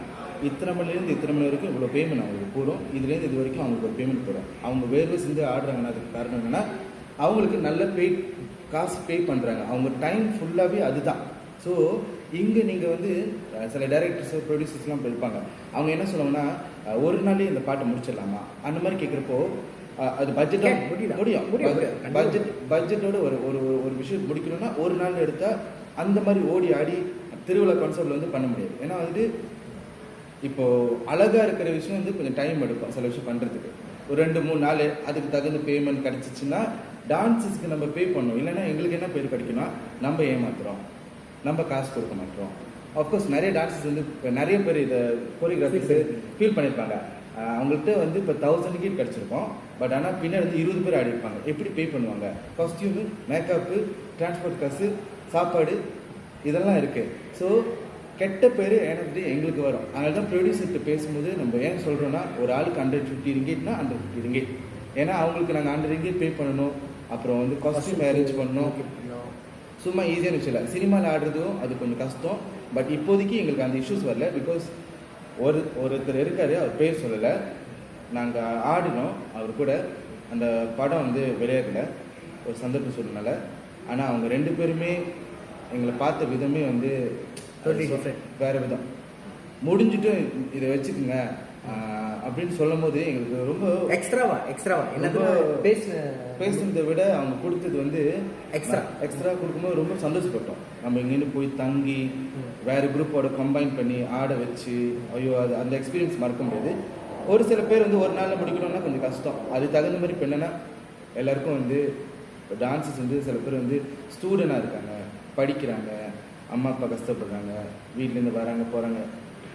இத்தனை மணிலேருந்து இத்தனை மணி வரைக்கும் இவ்வளோ பேமெண்ட் அவங்களுக்கு போடும், இதுலேருந்து இது வரைக்கும் அவங்களுக்கு ஒரு பேமெண்ட் போடும். அவங்க வேர்வை செஞ்சு ஆடுறாங்கன்னா அதுக்கு காரணம் என்னென்னா அவங்களுக்கு நல்ல காசு பே பண்ணுறாங்க. அவங்க டைம் ஃபுல்லாகவே அதுதான். ஸோ இங்கே நீங்கள் வந்து சில டைரக்டர்ஸ் ப்ரொடியூசர்ஸ்லாம் இருப்பாங்க, அவங்க என்ன சொல்லுவாங்கன்னா ஒரு நாளே இந்த பாட்டை முடிச்சிடலாமா அந்த மாதிரி கேட்குறப்போ அது பட்ஜெட்டோட முடியும். பட்ஜெட்டோட ஒரு விஷயம் முடிக்கணும்னா ஒரு நாள் எடுத்தால் அந்த மாதிரி ஓடி ஆடி திருவிழா கான்செப்டில் வந்து பண்ண முடியாது. ஏன்னா வந்துட்டு இப்போது அழகாக இருக்கிற விஷயம் வந்து கொஞ்சம் டைம் எடுக்கும் சில விஷயம் பண்ணுறதுக்கு. ஒரு 2-3 நாள் அதுக்கு தகுந்த பேமெண்ட் கிடச்சிச்சின்னா டான்ஸஸ்க்கு நம்ம பே பண்ணணும். இல்லைன்னா எங்களுக்கு என்ன பேர் கிடைக்குன்னா நம்ம ஏமாத்துறோம், நம்ம காசு கொடுக்க மாட்டோம். ஆஃப்கோர்ஸ் நிறைய டான்ஸஸ் வந்து இப்போ நிறைய பேர் இதை கோரியோகிராஃபிஸ் ஃபீல் பண்ணியிருப்பாங்க. அவங்கள்ட்ட வந்து இப்போ 1000 டிக்கெட் கிடச்சிருக்கோம், பட் ஆனால் பின்னாடி வந்து 20 பேர் ஆடி இருப்பாங்க. எப்படி பே பண்ணுவாங்க? காஸ்டியூமு, மேக்கப்பு, டிரான்ஸ்போர்ட் காசு, சாப்பாடு இதெல்லாம் இருக்குது. ஸோ கெட்ட பேர் எனக்கு எங்களுக்கு வரும். அதனால தான் ப்ரொடியூசர்கிட்ட பேசும்போது நம்ம ஏன் சொல்கிறோன்னா, ஒரு ஆளுக்கு 150 ரிங்கேட்னா 150 ரிங்கேட். ஏன்னா அவங்களுக்கு நாங்கள் 100 ரிங்கேட் பே பண்ணணும். அப்புறம் வந்து காஸ்டியூம் அரேஞ்ச் பண்ணணும். சும்மா ஈஸியான விஷயம் இல்லை. சினிமாவில் ஆடுறதும் அது கொஞ்சம் கஷ்டம். பட் இப்போதைக்கு எங்களுக்கு அந்த இஷ்யூஸ் வரல. பிகாஸ் ஒருத்தர் இருக்காரு, அவர் பேர் சொல்லலை. நாங்கள் ஆடினோம் அவர் கூட. அந்த படம் வந்து விளையாடல ஒரு சந்தர்ப்ப சூழ்நிலை. ஆனால் அவங்க 2 பேருமே எங்களை பார்த்த விதமே வந்து வேறு விதம். முடிஞ்சுட்டு இதை வச்சுக்கோங்க அப்படின்னு சொல்லும் போது எங்களுக்கு ரொம்ப எக்ஸ்ட்ராவா பேசுனதை விட அவங்க கொடுத்தது வந்து எக்ஸ்ட்ரா கொடுக்கும்போது ரொம்ப சந்தோஷப்பட்டோம். நம்ம இங்கேருந்து போய் தங்கி வேற குரூப்போட கம்பைன் பண்ணி ஆட வச்சு, ஐயோ அது அந்த எக்ஸ்பீரியன்ஸ் மறக்க முடியாது. ஒரு சில பேர் வந்து ஒரு நாளில் முடிக்கணும்னா கொஞ்சம் கஷ்டம். அது தகுந்த மாதிரி இப்போ என்னென்னா எல்லாருக்கும் வந்து இப்போ டான்ஸஸ் வந்து சில பேர் வந்து ஸ்டூடெண்டாக இருக்காங்க, படிக்கிறாங்க, அம்மா அப்பா கஷ்டப்படுறாங்க, வீட்டிலேருந்து வராங்க போகிறாங்க,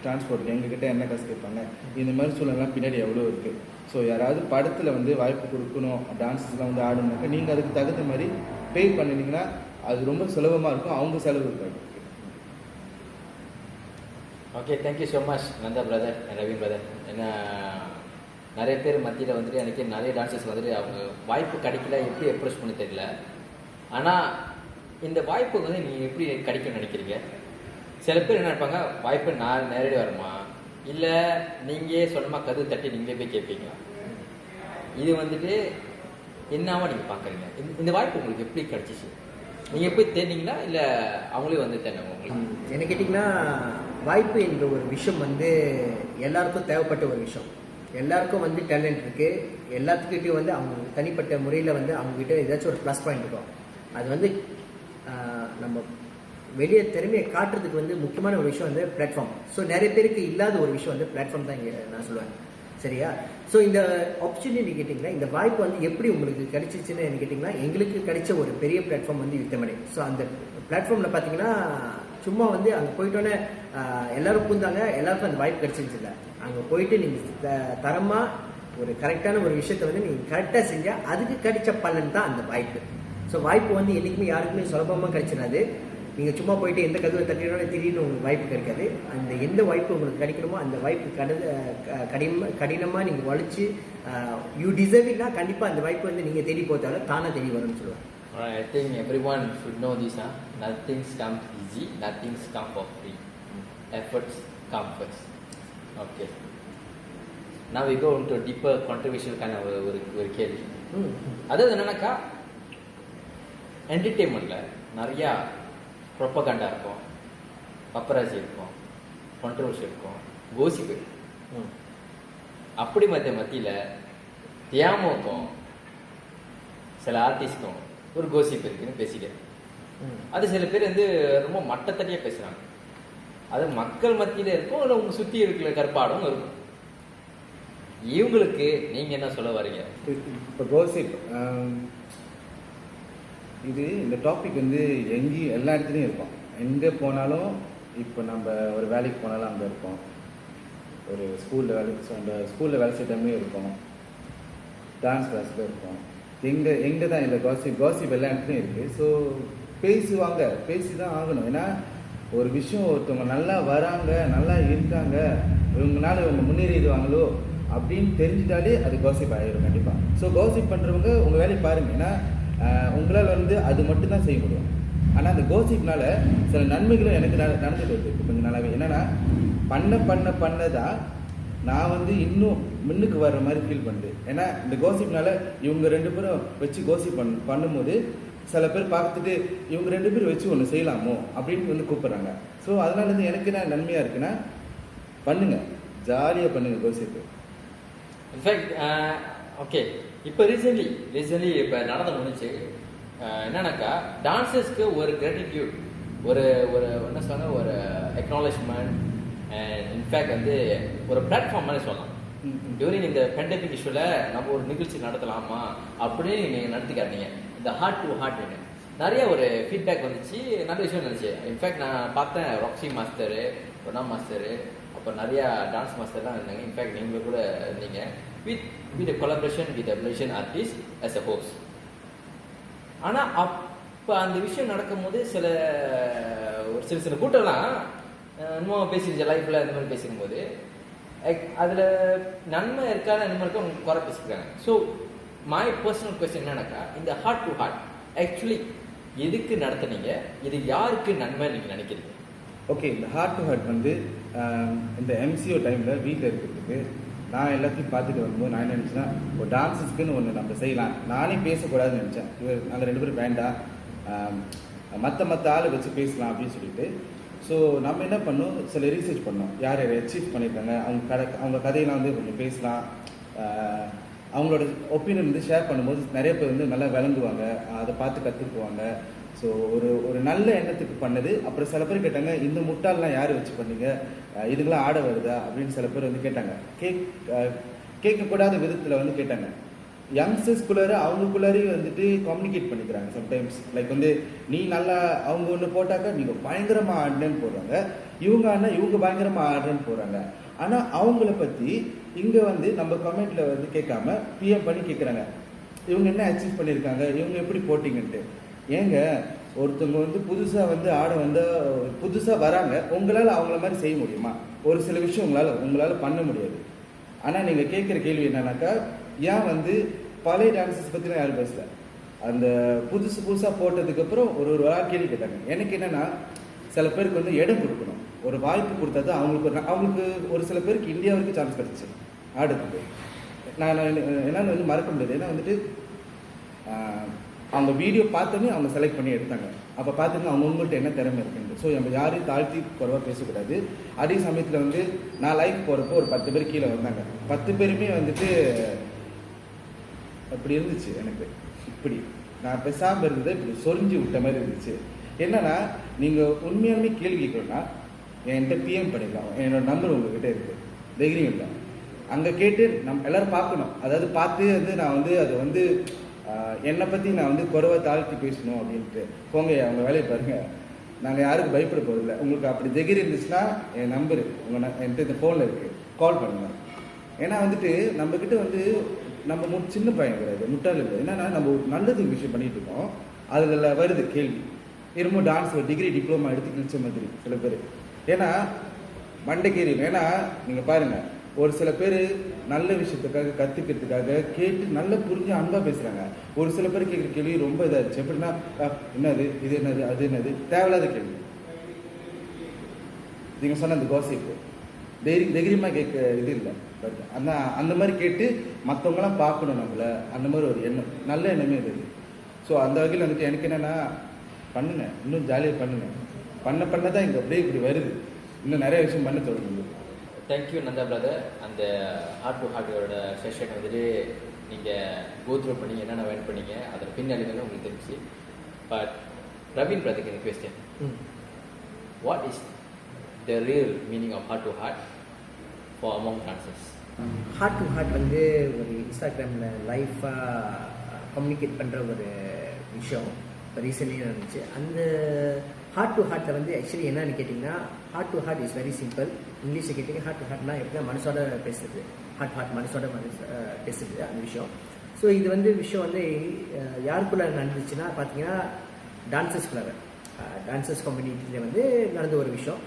டிரான்ஸ்போர்ட் எங்ககிட்ட என்ன காசு கேட்பாங்க. இந்த மாதிரி சூழ்நிலாம் பின்னாடி எவ்வளோ இருக்குது. ஸோ யாராவது படத்தில் வந்து வாய்ப்பு கொடுக்கணும், டான்ஸஸ்லாம் வந்து ஆடணுனாக்கா நீங்கள் அதுக்கு தகுந்த மாதிரி பே பண்ணினீங்கன்னா அது ரொம்ப சுலபமாக இருக்கும். அவங்க செலவு இருக்காது. Okay, thank you so much Nanda brother, Ravi brother. ஏன்னா நிறைய பேர் மத்தியில் வந்துட்டு எனக்கு நிறைய டான்ஸர்ஸ் வந்துட்டு அவங்க வாய்ப்பு கிடைக்கல, எப்படி அப்ரோச் பண்ண தெரியல. ஆனால் இந்த வாய்ப்பு வந்து நீங்கள் எப்படி கிடைக்கும்னு நினைக்கிறீங்க? சில பேர் என்ன நினைப்பாங்க, வாய்ப்பு நான் நேரடி வருமா, இல்லை நீங்கள் சொன்னமா கதவு தட்டி நீங்களே போய் கேட்பீங்களா? இது வந்துட்டு என்னவா நீங்கள் பார்க்குறீங்க? இந்த வாய்ப்பு உங்களுக்கு எப்படி கிடைச்சிச்சு? நீங்கள் போய் தேடிங்களா இல்லை அவங்களே வந்து தேடினாங்க உங்களுக்கு? என்ன கேட்டிங்கன்னா, வாய்ப்பு என்ற ஒரு விஷயம் வந்து எல்லாருக்கும் தேவைப்பட்ட ஒரு விஷயம். எல்லாருக்கும் வந்து டேலண்ட் இருக்குது. எல்லாத்துக்கிட்டையும் வந்து அவங்க தனிப்பட்ட முறையில் வந்து அவங்ககிட்ட ஏதாச்சும் ஒரு ப்ளஸ் பாயிண்ட் இருக்கும். அது வந்து நம்ம வெளியே திறமையை காட்டுறதுக்கு வந்து முக்கியமான ஒரு விஷயம் வந்து பிளாட்ஃபார்ம். ஸோ நிறைய பேருக்கு இல்லாத ஒரு விஷயம் வந்து பிளாட்ஃபார்ம் தான் இங்கே நான் சொல்லுவேன். சரியா? ஸோ இந்த ஆப்பர்ச்சுனிட்டி கேட்டிங்கன்னா, இந்த வாய்ப்பு வந்து எப்படி உங்களுக்கு கிடைச்சிச்சுன்னு கேட்டிங்கன்னா, எங்களுக்கு கிடைச்ச ஒரு பெரிய பிளாட்ஃபார்ம் வந்து யுத்தமடை. ஸோ அந்த பிளாட்ஃபார்மில் பார்த்தீங்கன்னா சும்மா வந்து அங்கே போயிட்டோன்னே எல்லோரும் பூந்தாங்க, எல்லாருக்கும் அந்த வாய்ப்பு கிடைச்சிருச்சு இல்லை. அங்கே போயிட்டு நீங்கள் தரமாக ஒரு கரெக்டான ஒரு விஷயத்தை வந்து நீங்கள் கரெக்டாக செஞ்சால் அதுக்கு கிடைச்ச பலன் தான் அந்த வாய்ப்பு. ஸோ வாய்ப்பு வந்து என்றைக்குமே யாருக்குமே சுலபமாக கிடைச்சிடாது. நீங்கள் சும்மா போயிட்டு எந்த கதவை தட்டினோட திடீர்னு உங்களுக்கு வாய்ப்பு கிடைக்காது. அந்த எந்த வாய்ப்பு உங்களுக்கு கிடைக்கணுமோ அந்த வாய்ப்பு கடினமாக நீங்கள் உழைச்சி யூ டிசர்விங்னா கண்டிப்பாக அந்த வாய்ப்பு வந்து நீங்கள் தேடி போத்தால தானாக தேடி வரும்னு சொல்லுவேன். I think everyone should know this. Nothing comes easy, nothing comes for free. Efforts come first. Okay. Now we go into a deeper controversial kind of ஒரு கேள்வி. அதாவது என்னன்னாக்கா, என்டர்டெயின்மெண்ட்டில் நிறையா ப்ரொப்பகண்டா இருக்கும், பப்பராசி இருக்கும், கான்ட்ரவர்சி இருக்கும், கோசிப்பு இருக்கும். அப்படி மத்தியில் தியாமுக்கும் சில ஆர்டிஸ்ட்டும் ஒரு கோசிப்பு இருக்குன்னு பேசிக்கிறேன். அது சில பேர் வந்து ரொம்ப மட்டத்தட்டியாக பேசுகிறாங்க. அது மக்கள் மத்தியில் இருக்கும், இல்லை உங்கள் சுற்றி இருக்கிற கற்பாடும் இருக்கும். இவங்களுக்கு நீங்கள் என்ன சொல்ல வரீங்க? இப்போ கோசிப் இது இந்த டாபிக் வந்து எங்கேயும் எல்லா இடத்துலையும் இருக்கும். எங்கே போனாலும் இப்போ நம்ம ஒரு வேலைக்கு போனாலும் அங்கே இருப்போம், ஒரு ஸ்கூலில் வேலை செய்ய டைம்லேயும் இருக்கும், டான்ஸ் கிளாஸில் இருக்கும். எங்கே தான் இல்லை காசிப் எல்லா இடத்துலையும் இருக்குது. ஸோ பேசி தான் ஆகணும். ஏன்னா ஒரு விஷயம் ஒருத்தவங்க நல்லா வராங்க, நல்லா இருக்காங்க, இவங்கனால இவங்க முன்னேறிடுவாங்களோ அப்படின்னு தெரிஞ்சிட்டாலே அது காசிப் ஆகிடும் கண்டிப்பாக. ஸோ காசிப் பண்ணுறவங்க உங்கள் வேலையை பாருங்கள். ஏன்னா உங்களால் வந்து அது மட்டும்தான் செய்ய முடியும். ஆனால் அந்த கோசிப்னால சில நன்மைகளும் எனக்கு நடந்துட்டு வருது இப்போ கொஞ்சம் நல்லாவே. என்னென்னா பண்ணதான் நான் வந்து இன்னும் முன்னுக்கு வர்ற மாதிரி ஃபீல் பண்ணுது. ஏன்னா இந்த கோசிப்னால இவங்க 2 பேரும் வச்சு கோசிப் பண்ணும்போது சில பேர் பார்த்துட்டு இவங்க 2 பேரும் வச்சு ஒன்று செய்யலாமோ அப்படின்னு வந்து கூப்பிட்றாங்க. ஸோ அதனால வந்து எனக்கு என்ன நன்மையாக இருக்குன்னா, பண்ணுங்க, ஜாலியாக பண்ணுங்க கோசிப்பு. இன்ஃபேக்ட் ஓகே, இப்போ ரீசென்ட்லி இப்போ நடந்து முடிச்சு என்னன்னாக்கா, டான்ஸர்ஸ்க்கு ஒரு கிராட்டிடியூட், ஒரு என்ன சொன்ன ஒரு அக்னாலேஜ்மெண்ட், இன்ஃபேக்ட் வந்து ஒரு பிளாட்ஃபார்ம் மாதிரி சொல்லலாம். டியூரிங் இந்த பேண்டமிக் இஷ்யூவில் நம்ம ஒரு நிகழ்ச்சி நடத்தலாமா அப்படின்னு நீங்கள் நடத்தி காட்டினீங்க. இந்த ஹார்ட் டு ஹார்ட் நிறைய ஒரு ஃபீட்பேக் வந்துச்சு, நிறைய விஷயம் இருந்துச்சு. இன்ஃபேக்ட் நான் பார்த்தேன், ராக்ஸி மாஸ்டரு, ரொனா மாஸ்டரு, அப்புறம் நிறையா டான்ஸ் மாஸ்டர்லாம் இருந்தாங்க. இன்ஃபேக்ட் நீங்களும் கூட இருந்தீங்க. with a collaboration with a Malaysian artist as a host. ஆனால் அப்போ அந்த விஷயம் நடக்கும்போது ஒரு சில கூட்டம்லாம் இன்னும் பேசிருச்சு லைஃப்பில் அந்த மாதிரி பேசிக்கும்போது அதில் நன்மை இருக்காத நன்மை இருக்கா அவங்க குறை பேசியிருக்காங்க. ஸோ மை பர்சனல் கொஸ்டின் என்னன்னாக்கா, இந்த ஹார்ட் டு ஹார்ட் ஆக்சுவலி எதுக்கு நடத்துனீங்க, இது யாருக்கு நன்மை நீங்கள் நினைக்கிறீங்க? ஓகே, இந்த ஹார்ட் டு ஹார்ட் வந்து இந்த எம்சிஓ டைமில் வீட்டில் இருக்கிறதுக்கு நான் எல்லாத்தையும் பார்த்துட்டு வரும்போது நான் என்ன நினச்சேன்னா, ஒரு டான்ஸஸ்க்குன்னு ஒன்று நம்ம செய்யலாம். நானே பேசக்கூடாதுன்னு நினச்சேன். நாங்கள் 2 பேரும் வேண்டாம், மற்ற ஆளை வச்சு பேசலாம் அப்படின்னு சொல்லிட்டு. ஸோ நம்ம என்ன பண்ணோம், சில ரீசர்ச் பண்ணோம், யார் யார் அச்சீவ் பண்ணியிருக்காங்க, அவங்க கதையெல்லாம் வந்து கொஞ்சம் பேசலாம். அவங்களோட ஒப்பீனியன் வந்து ஷேர் பண்ணும்போது நிறைய பேர் வந்து நல்லா விளங்குவாங்க, அதை பார்த்து கற்றுக்குவாங்க. ஸோ ஒரு நல்ல எண்ணத்துக்கு பண்ணது. அப்புறம் சில பேர் கேட்டாங்க, இந்த முட்டாள்லாம் யார் வச்சு பண்ணீங்க, இதுக்கெல்லாம் ஆட வருதா அப்படின்னு சில பேர் வந்து கேட்டாங்க. கேட்கக்கூடாத விதத்தில் வந்து கேட்டாங்க. யங்ஸ்டர்ஸ்குள்ளார அவங்களுக்குள்ளாரையும் வந்துட்டு கம்யூனிகேட் பண்ணிக்கிறாங்க சம்டைம்ஸ். லைக் வந்து நீ நல்லா, அவங்க ஒன்று போட்டாக்கா நீங்கள் பயங்கரமாக ஆடுன்னு போடுறாங்க, இவங்க ஆனால் இவங்க பயங்கரமாக ஆடுறேன்னு போகிறாங்க. ஆனால் அவங்கள பற்றி இங்கே வந்து நம்ம கமெண்ட்டில் வந்து கேட்காம பிஎம் பண்ணி கேட்குறாங்க, இவங்க என்ன அச்சீவ் பண்ணியிருக்காங்க, இவங்க எப்படி போட்டிங்கன்ட்டு. ஏங்க, ஒருத்தவங்க வந்து புதுசாக வந்து ஆட வந்தால் புதுசாக வராங்க, உங்களால் அவங்கள மாதிரி செய்ய முடியுமா? ஒரு சில விஷயம் உங்களால் பண்ண முடியாது. ஆனால் நீங்கள் கேட்குற கேள்வி என்னன்னாக்கா, ஏன் வந்து பழைய டான்ஸஸ் பற்றிலாம் யாரும் பேசல, அந்த புதுசாக போட்டதுக்கப்புறம் ஒரு ஆள் கேள்வி கேட்டாங்க. எனக்கு என்னென்னா, சில பேருக்கு வந்து இடம் கொடுக்கணும், ஒரு வாய்ப்பு கொடுத்தா தான் அவங்களுக்கு ஒரு சில பேருக்கு இந்தியா வரைக்கும் சான்ஸ் கிடச்சிச்சு ஆடுறதுக்கு. நான் என்னன்னு வந்து மறக்க முடியாது. ஏன்னா வந்துட்டு அவங்க வீடியோ பார்த்தோன்னே அவங்க செலக்ட் பண்ணி எடுத்தாங்க. அப்போ பார்த்துங்க அவங்கள்ட்ட என்ன திறமை இருக்குன்னு. ஸோ நம்ம யாரையும் தாழ்த்தி குறைவாக பேசக்கூடாது. அதே சமயத்தில் வந்து நான் லைவ் போகிறப்போ ஒரு 10 பேர் கீழே வந்தாங்க. 10 பேருமே வந்துட்டு அப்படி இருந்துச்சு. எனக்கு இப்படி நான் பேசாமல் இருந்தது இப்படி சொரிஞ்சு விட்ட மாதிரி இருந்துச்சு. என்னன்னா, நீங்கள் உண்மையாலுமே கேள்வி கேட்கணும்னா என்கிட்ட பிஎம் பண்ணிடலாம். என்னோட நம்பர் உங்ககிட்ட இருக்குது, தைரியம் இல்லை. அங்கே கேட்டு நம்ம எல்லோரும் பார்க்கணும். அதாவது பார்த்து வந்து நான் வந்து அதை வந்து என்னை பற்றி நான் வந்து குறைவாக தாழ்த்தி பேசணும் அப்படின்ட்டு போங்க, அவங்க வேலையை பாருங்கள். நாங்கள் யாருக்கும் பயப்பட போகிறதில்ல. உங்களுக்கு அப்படி தைரியம் இருந்துச்சுன்னா என் நம்பரு என்கிட்ட இந்த ஃபோனில் இருக்குது, கால் பண்ணுங்கள். ஏன்னா வந்துட்டு நம்மக்கிட்ட வந்து நம்ம சின்ன பையன் கிடையாது, முட்டாள் இல்லை. என்னன்னா, நம்ம ஒரு நல்லது விஷயம் பண்ணிகிட்டு இருக்கோம், அதில் வருது கேள்வி. இருமும் டான்ஸில் டிகிரி டிப்ளமா எடுத்து கிழிச்ச மாதிரி சில பேர். ஏன்னா மண்டைக்கேரி. ஏன்னா நீங்கள் பாருங்கள், ஒரு சில பேர் நல்ல விஷயத்துக்காக கற்றுக்கிறதுக்காக கேட்டு நல்லா புரிஞ்சு அன்பாக பேசுகிறாங்க. ஒரு சில பேர் கேட்குற கேள்வி ரொம்ப இதாகிடுச்சு. எப்படின்னா, என்னது இது, என்னது அது, என்னது தேவையில்லாத கேள்வி. நீங்கள் சொன்ன அந்த கோசிப்பு தைரியமாக கேட்க இது இல்லை. பட் அந்த மாதிரி கேட்டு மற்றவங்களாம் பார்க்கணும் நம்மளை, அந்த மாதிரி ஒரு எண்ணம், நல்ல எண்ணமே இருக்குது. ஸோ அந்த வகையில் வந்துட்டு எனக்கு என்னென்னா, பண்ணுங்க, இன்னும் ஜாலியாக பண்ணுங்க. பண்ண தான் இங்கே அப்படியே இப்படி வருது. இன்னும் நிறைய விஷயம் பண்ண தொடங்குது. Thank you Nanda brother. அந்த ஹார்ட் டு ஹார்ட்டோட செஷன் வந்துட்டு நீங்கள் கோத்ரூ பண்ணி என்னென்ன வேன் பண்ணீங்க, அதோட பின்னணிகள் உங்களுக்கு தெரிஞ்சு. பட் ரவீன் பிரதருக்கு இந்த question, what is the real meaning of heart to heart for among dancers? Heart to heart வந்து ஒரு இன்ஸ்டாகிராமில் லைஃபாக கம்யூனிகேட் பண்ணுற ஒரு விஷயம் ரீசெண்ட்லி இருந்துச்சு. அந்த ஹார்ட் டு ஹார்ட்டில் வந்து ஆக்சுவலி என்னன்னு கேட்டிங்கன்னா, heart to heart is very simple. இங்கிலீஷில் கேட்டிங்க ஹார்ட் டு ஹார்ட்னா எப்படின்னா மனசோட பேசுறது, ஹார்ட் மனசோட பேசுறது அந்த விஷயம். ஸோ இது வந்து விஷயம் வந்து யாருக்குள்ளே நடந்துச்சுன்னா பார்த்தீங்கன்னா, டான்சர்ஸ் கம்யூனிட்டியில் வந்து நடந்த ஒரு விஷயம்.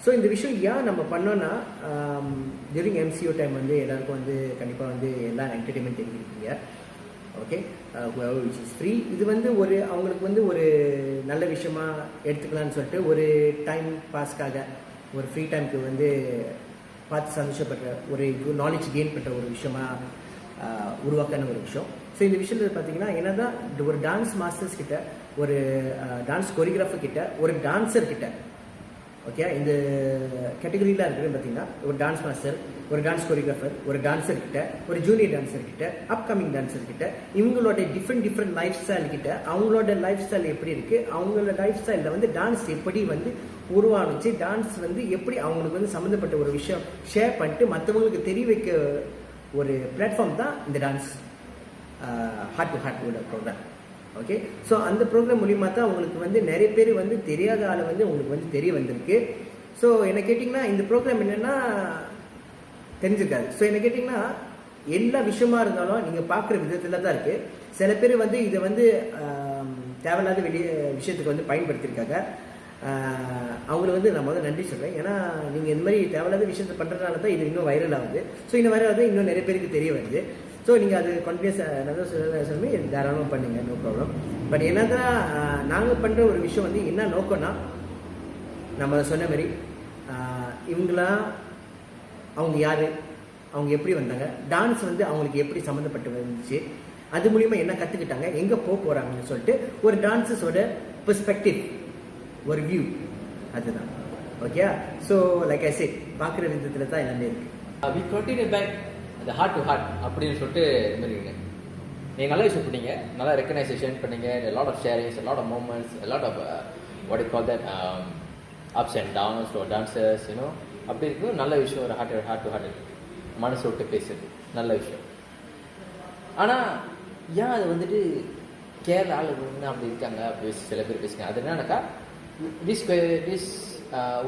ஸோ இந்த விஷயம் ஏன் நம்ம பண்ணோன்னா, டியூரிங் எம்சிஓ டைம் வந்து எல்லாருக்கும் வந்து கண்டிப்பாக வந்து எல்லா என்டர்டெயின்மெண்ட் தெரிஞ்சிருக்கீங்க. Okay, which is free. இது வந்து அவங்களுக்கு வந்து ஒரு நல்ல விஷயமா எடுத்துக்கலாம்னு சொல்லிட்டு ஒரு டைம் பாஸ்க்காக, ஒரு ஃப்ரீ டைமுக்கு வந்து பார்த்து சந்தோஷப்படுற ஒரு நாலேஜ் கெயின் பண்ணுற ஒரு விஷயமா உருவாக்கான ஒரு விஷயம். ஸோ இந்த விஷயத்தில் பார்த்தீங்கன்னா, என்னதான் ஒரு டான்ஸ் மாஸ்டர்ஸ் கிட்ட, ஒரு டான்ஸ் கொரியோகிராஃபர் கிட்ட, ஒரு டான்ஸர் கிட்ட, ஓகே, இந்த கேட்டகரியில் இருக்குதுன்னு பார்த்தீங்கன்னா, ஒரு டான்ஸ் மாஸ்டர், ஒரு டான்ஸ் கொரியோகிராஃபர், ஒரு டான்ஸர் கிட்ட, ஒரு ஜூனியர் டான்ஸர் கிட்ட, அப்கமிங் டான்ஸர் கிட்ட, இவங்களோட டிஃப்ரெண்ட் லைஃப் ஸ்டைல் கிட்ட, அவங்களோட லைஃப் ஸ்டைல் எப்படி இருக்குது, அவங்களோட லைஃப் ஸ்டைலில் வந்து டான்ஸ் எப்படி வந்து உருவானுச்சு, டான்ஸ் வந்து எப்படி அவங்களுக்கு வந்து சம்மந்தப்பட்ட ஒரு விஷயம் ஷேர் பண்ணிட்டு மற்றவங்களுக்கு தெரிய வைக்க ஒரு பிளாட்ஃபார்ம் தான் இந்த டான்ஸ் ஹார்ட் டு ஹார்ட்டோட ப்ரோக்ராம். ஓகே, ஸோ அந்த ப்ரோக்ராம் மூலிமா தான் உங்களுக்கு வந்து நிறைய பேர் வந்து தெரியாத ஆளை வந்து உங்களுக்கு வந்து தெரிய வந்திருக்கு. ஸோ என்ன கேட்டிங்கன்னா, இந்த ப்ரோக்ராம் என்னென்னா தெரிஞ்சிருக்காது. ஸோ என்ன கேட்டிங்கன்னா, எல்லா விஷயமா இருந்தாலும் நீங்கள் பார்க்குற விதத்தில் தான் இருக்குது. சில பேர் வந்து இதை வந்து தேவையில்லாத விஷயத்துக்கு வந்து பயன்படுத்தியிருக்காங்க. அவங்கள வந்து நான் முதல்ல நன்றி சொல்கிறேன். ஏன்னா நீங்கள் இந்த மாதிரி தேவையில்லாத விஷயத்தை பண்ணுறதுனால தான் இது இன்னும் வைரல் ஆகுது. ஸோ இந்த வைரல் ஆகுது இன்னும் நிறைய பேருக்கு தெரிய வருது. ஸோ நீங்கள் அது கண்டினியூஸாக நல்லா சொல்லி தாராளமாக பண்ணுங்க, நோ ப்ராப்ளம். பட் என்னதான் நாங்கள் பண்ணுற ஒரு விஷயம் வந்து என்ன நோக்கம்னா, நம்ம சொன்ன மாதிரி இவங்களாம் அவங்க யார், அவங்க எப்படி வந்தாங்க, டான்ஸ் வந்து அவங்களுக்கு எப்படி சம்மந்தப்பட்டு வந்துச்சு, அது மூலிமா என்ன கற்றுக்கிட்டாங்க, எங்கே போக போகிறாங்கன்னு சொல்லிட்டு ஒரு டான்ஸஸோட பெர்ஸ்பெக்டிவ், ஒரு வியூ, அதுதான். Okay. So like I set, பார்க்குற விதத்தில் தான் எல்லாமே இருக்குது. வி கண்டினியூ பேக் அந்த ஹார்ட் டு ஹார்ட் அப்படின்னு சொல்லிட்டு இது மாதிரிங்க. நீங்கள் நல்ல விஷயம் பண்ணீங்க, நல்லா ரெக்கக்னைசேஷன் பண்ணீங்க, lot of sharings, lot of moments, lot of what you call that ups and downs for dancers, you know. அப்படி இருக்கும் நல்ல விஷயம். ஒரு ஹார்ட் டு ஹார்ட் மனசு விட்டு பேசுறது நல்ல விஷயம். ஆனால் ஏன் அது வந்துட்டு கேரளா ஆளுங்க அப்படி இருக்காங்க அப்படி சில பேர் பேசுங்க. அது என்னன்னாக்கா திஸ்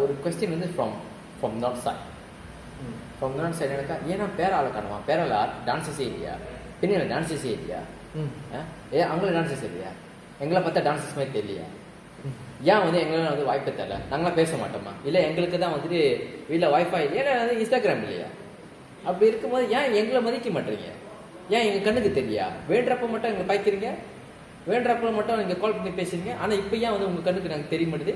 ஒரு கொஸ்டின் வந்து from north side. From north side என்னக்கா, ஏன்னா பேரால காணுமா, பேரால டான்ஸஸே இல்லையா, பின்னால டான்ஸஸே இல்லையா, அவங்கள டான்ஸஸ் இல்லையா, எங்களை பார்த்தா டான்ஸஸ் மாதிரி தெரியலையா, ஏன் வந்து எங்களால் வந்து வாய்ப்பே தரல, நாங்களாம் பேச மாட்டோமா, இல்லை எங்களுக்கு தான் வந்துட்டு வீட்டில் வைஃபை இல்லையா, இன்ஸ்டாகிராம் இல்லையா, அப்படி இருக்கும்போது ஏன் எங்களை மதிக்க மாட்டேறீங்க, ஏன் எங்கள் கண்ணுக்கு தெரியா, வேண்டப்போ மட்டும் எங்களை பாய்க்கிறீங்க, வேண்டப்போ மட்டும் நீங்கள் கால் பண்ணி பேசுறீங்க, ஆனால் இப்போ ஏன் வந்து உங்கள் கண்ணுக்கு நாங்கள் தெரிய மாட்டேது